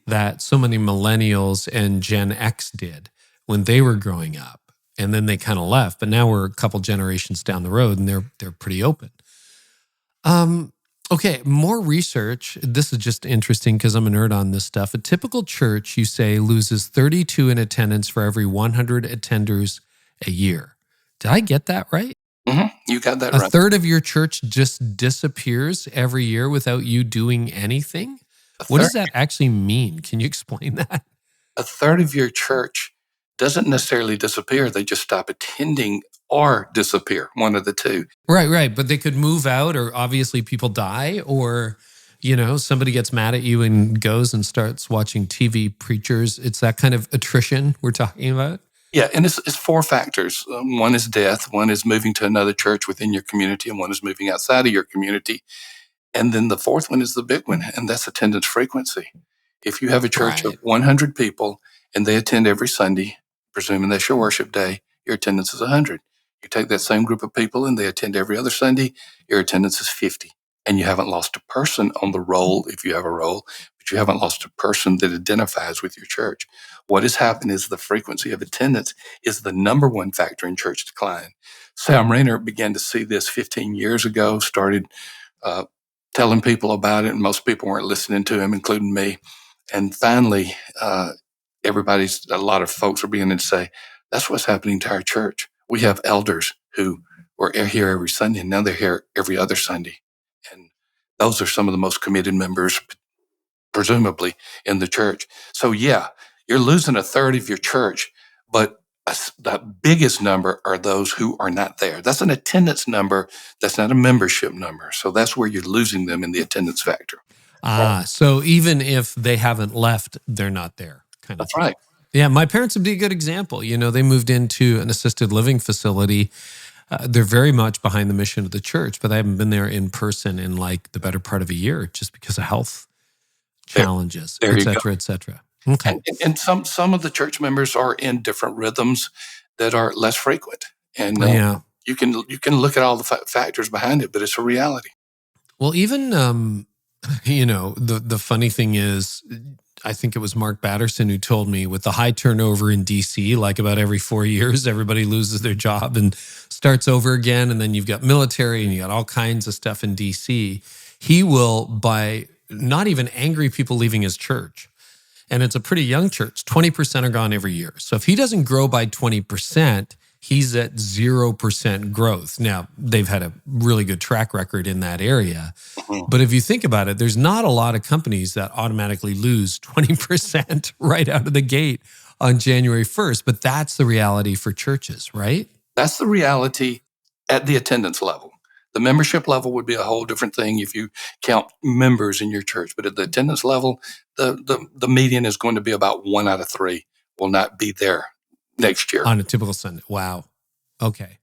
that so many millennials and Gen X did when they were growing up. And then they kind of left. But now we're a couple generations down the road and they're pretty open. Okay, more research. This is just interesting because I'm a nerd on this stuff. A typical church, you say, loses 32 in attendance for every 100 attenders a year. Did I get that right? You got that right. A third of your church just disappears every year without you doing anything? What does that actually mean? Can you explain that? A third of your church doesn't necessarily disappear. They just stop attending or disappear, one of the two. Right. But they could move out, or obviously people die, or, somebody gets mad at you and goes and starts watching TV preachers. It's that kind of attrition we're talking about. Yeah, and it's four factors. One is death, one is moving to another church within your community, and one is moving outside of your community. And then the fourth one is the big one, and that's attendance frequency. If you have a church of 100 people and they attend every Sunday, presuming that's your worship day, your attendance is 100. You take that same group of people and they attend every other Sunday, your attendance is 50. And you haven't lost a person on the roll, if you have a roll, but you haven't lost a person that identifies with your church. What has happened is the frequency of attendance is the number one factor in church decline. Thom Rainer began to see this 15 years ago, started telling people about it, and most people weren't listening to him, including me. And finally, a lot of folks are beginning to say, that's what's happening to our church. We have elders who were here every Sunday, and now they're here every other Sunday. And those are some of the most committed members, presumably, in the church. So yeah, you're losing a third of your church, but the biggest number are those who are not there. That's an attendance number. That's not a membership number. So that's where you're losing them in the attendance factor. So even if they haven't left, they're not there. That's right. Yeah, my parents would be a good example. They moved into an assisted living facility. They're very much behind the mission of the church, but I haven't been there in person in like the better part of a year just because of health challenges, et cetera, et cetera. Okay. And some of the church members are in different rhythms that are less frequent. And you can look at all the factors behind it, but it's a reality. Well, even, the funny thing is, I think it was Mark Batterson who told me with the high turnover in DC, like about every 4 years, everybody loses their job and starts over again. And then you've got military and you got all kinds of stuff in DC. He will, by not even angry people leaving his church. And it's a pretty young church. 20% are gone every year. So if he doesn't grow by 20%, He's at 0% growth. Now, they've had a really good track record in that area. Mhm. But if you think about it, there's not a lot of companies that automatically lose 20% right out of the gate on January 1st. But that's the reality for churches, right? That's the reality at the attendance level. The membership level would be a whole different thing if you count members in your church. But at the attendance level, the median is going to be about 1 out of 3 will not be there next year. On a typical Sunday. Wow. Okay.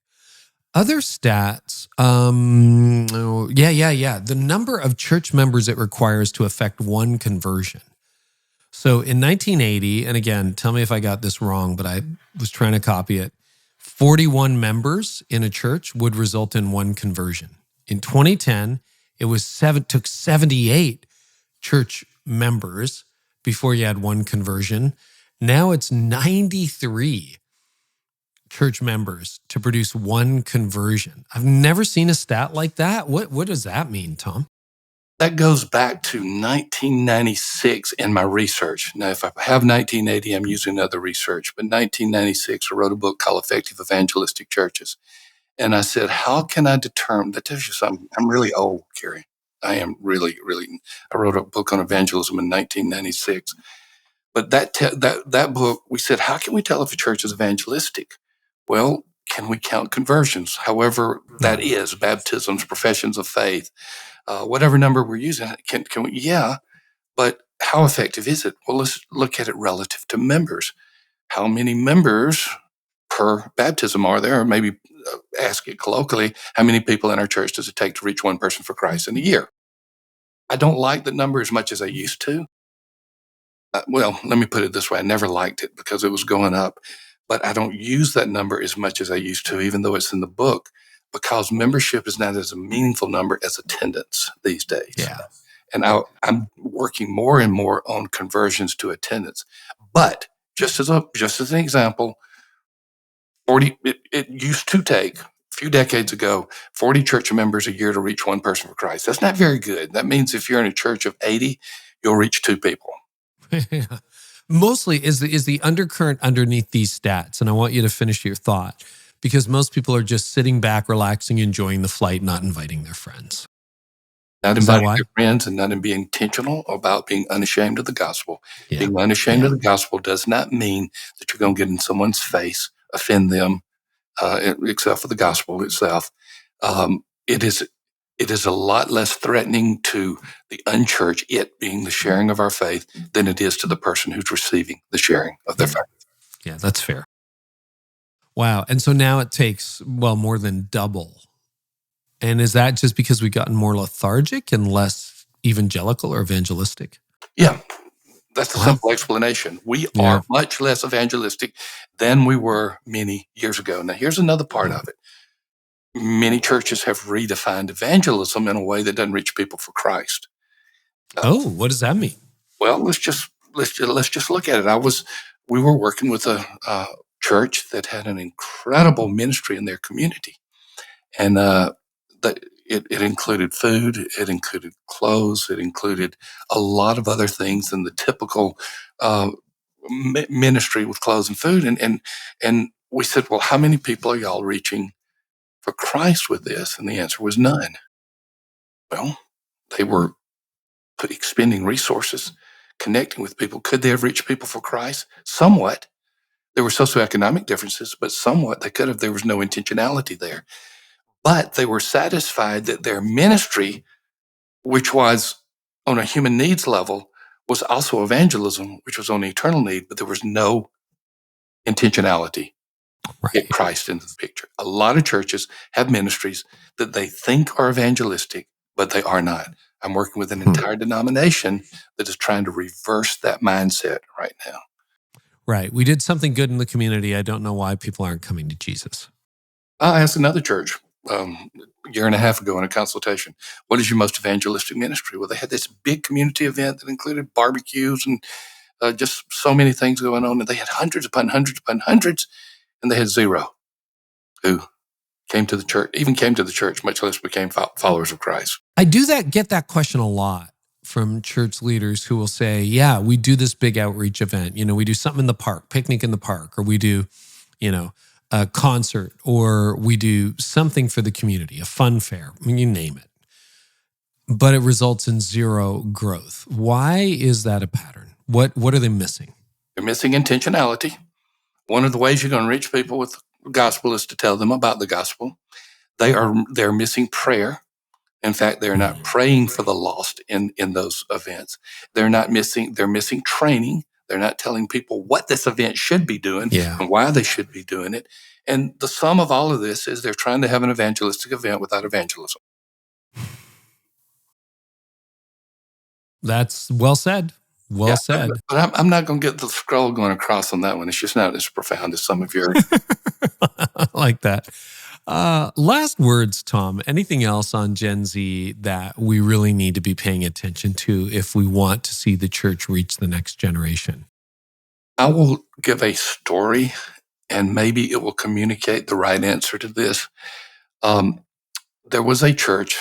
Other stats. The number of church members it requires to effect one conversion. So in 1980, and again, tell me if I got this wrong, but I was trying to copy it. 41 members in a church would result in one conversion. In 2010, took 78 church members before you had one conversion. Now it's 93 church members to produce one conversion. I've never seen a stat like that. What does that mean, Thom? That goes back to 1996 in my research. Now, if I have 1980, I'm using other research. But 1996, I wrote a book called Effective Evangelistic Churches. And I said, how can I determine? That tells you something. I'm really old, Carey. I am really, really. I wrote a book on evangelism in 1996. But that book, we said, how can we tell if a church is evangelistic? Well, can we count conversions? However that is, baptisms, professions of faith, whatever number we're using, can we? Yeah, but how effective is it? Well, let's look at it relative to members. How many members per baptism are there? Or maybe ask it colloquially, how many people in our church does it take to reach one person for Christ in a year? I don't like the number as much as I used to. Well, let me put it this way. I never liked it because it was going up, but I don't use that number as much as I used to, even though it's in the book, because membership is not as a meaningful number as attendance these days. Yeah. And I'm working more and more on conversions to attendance. But just as an example, it used to take a few decades ago, 40 church members a year to reach one person for Christ. That's not very good. That means if you're in a church of 80, you'll reach 2 people. Yeah. Mostly is the undercurrent underneath these stats, and I want you to finish your thought, because most people are just sitting back, relaxing, enjoying the flight, not inviting their friends. Not inviting their friends and not being intentional about being unashamed of the gospel. Yeah. Being unashamed of the gospel does not mean that you're going to get in someone's face, offend them, except for the gospel itself. It is a lot less threatening to the unchurched, it being the sharing of our faith, than it is to the person who's receiving the sharing of their faith. Yeah, that's fair. Wow. And so now it takes, more than double. And is that just because we've gotten more lethargic and less evangelical or evangelistic? Yeah, that's the simple explanation. We are much less evangelistic than we were many years ago. Now, here's another part of it. Many churches have redefined evangelism in a way that doesn't reach people for Christ. What does that mean? Well, let's just look at it. We were working with a church that had an incredible ministry in their community, and it included food, it included clothes, it included a lot of other things than the typical ministry with clothes and food. And we said, well, how many people are y'all reaching for Christ with this? And the answer was none. Well, they were expending resources, connecting with people. Could they have reached people for Christ? Somewhat. There were socioeconomic differences, but somewhat they could have. There was no intentionality there. But they were satisfied that their ministry, which was on a human needs level, was also evangelism, which was on an eternal need, but there was no intentionality. Get Christ into the picture. A lot of churches have ministries that they think are evangelistic, but they are not. I'm working with an entire denomination that is trying to reverse that mindset right now. Right. We did something good in the community. I don't know why people aren't coming to Jesus. I asked another church a year and a half ago in a consultation, what is your most evangelistic ministry? Well, they had this big community event that included barbecues and just so many things going on. And they had hundreds upon hundreds upon hundreds, and they had 0 who came to the church, much less became followers of Christ. I get that question a lot from church leaders who will say, yeah, we do this big outreach event. We do something in the park, picnic in the park, or we do, a concert, or we do something for the community, a fun fair, you name it, but it results in zero growth. Why is that a pattern? What are they missing? They're missing intentionality. One of the ways you're going to reach people with the gospel is to tell them about the gospel. They're missing prayer. In fact, they're not praying for the lost in those events. They're missing training. They're not telling people what this event should be doing and why they should be doing it. And the sum of all of this is they're trying to have an evangelistic event without evangelism. That's well said. Well said. But I'm not going to get the scroll going across on that one. It's just not as profound as some of your. I like that. Last words, Thom. Anything else on Gen Z that we really need to be paying attention to if we want to see the church reach the next generation? I will give a story, and maybe it will communicate the right answer to this. There was a church.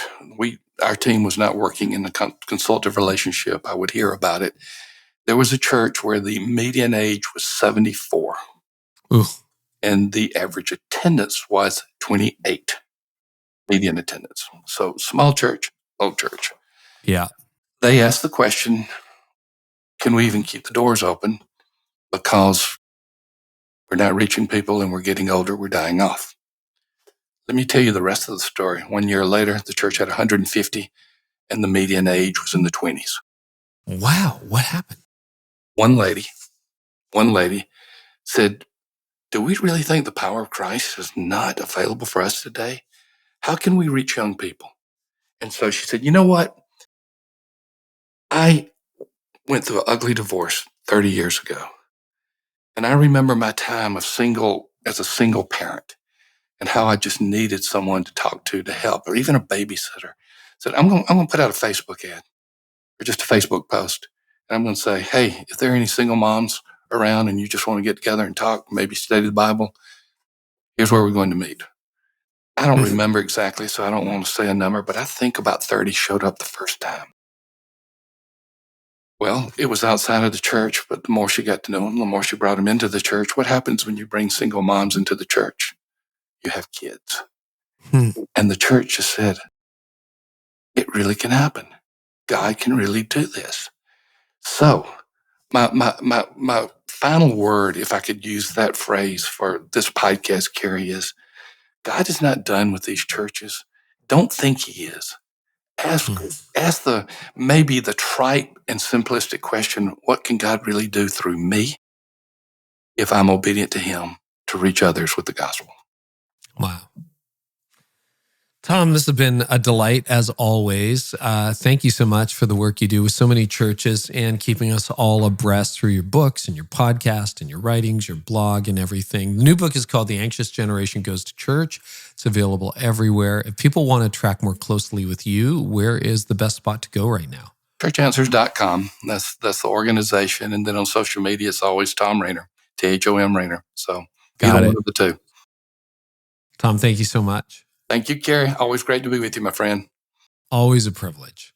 Our team was not working in a consultative relationship. I would hear about it. There was a church where the median age was 74. Ooh. And the average attendance was 28, median attendance. So small church, low church. Yeah. They asked the question, can we even keep the doors open? Because we're not reaching people and we're getting older, we're dying off. Let me tell you the rest of the story. 1 year later, the church had 150 and the median age was in the 20s. Wow. What happened? One lady said, do we really think the power of Christ is not available for us today? How can we reach young people? And so she said, you know what? I went through an ugly divorce 30 years ago. And I remember my time as a single parent and how I just needed someone to talk to help, or even a babysitter. Said, I'm going to put out a Facebook ad or just a Facebook post. And I'm going to say, hey, if there are any single moms around and you just want to get together and talk, maybe study the Bible, here's where we're going to meet. I don't remember exactly, so I don't want to say a number, but I think about 30 showed up the first time. Well, it was outside of the church, but the more she got to know him, the more she brought him into the church. What happens when you bring single moms into the church? You have kids. And the church just said, it really can happen. God can really do this. So my final word, if I could use that phrase for this podcast, Carey, is God is not done with these churches. Don't think he is. Ask maybe the trite and simplistic question, what can God really do through me if I'm obedient to him to reach others with the gospel? Wow. Thom, this has been a delight as always. Thank you so much for the work you do with so many churches and keeping us all abreast through your books and your podcast and your writings, your blog and everything. The new book is called The Anxious Generation Goes to Church. It's available everywhere. If people want to track more closely with you, where is the best spot to go right now? Churchanswers.com. That's the organization. And then on social media, it's always Thom Rainer, Thom Rainer. So either one of the two. Thom, thank you so much. Thank you, Carey. Always great to be with you, my friend. Always a privilege.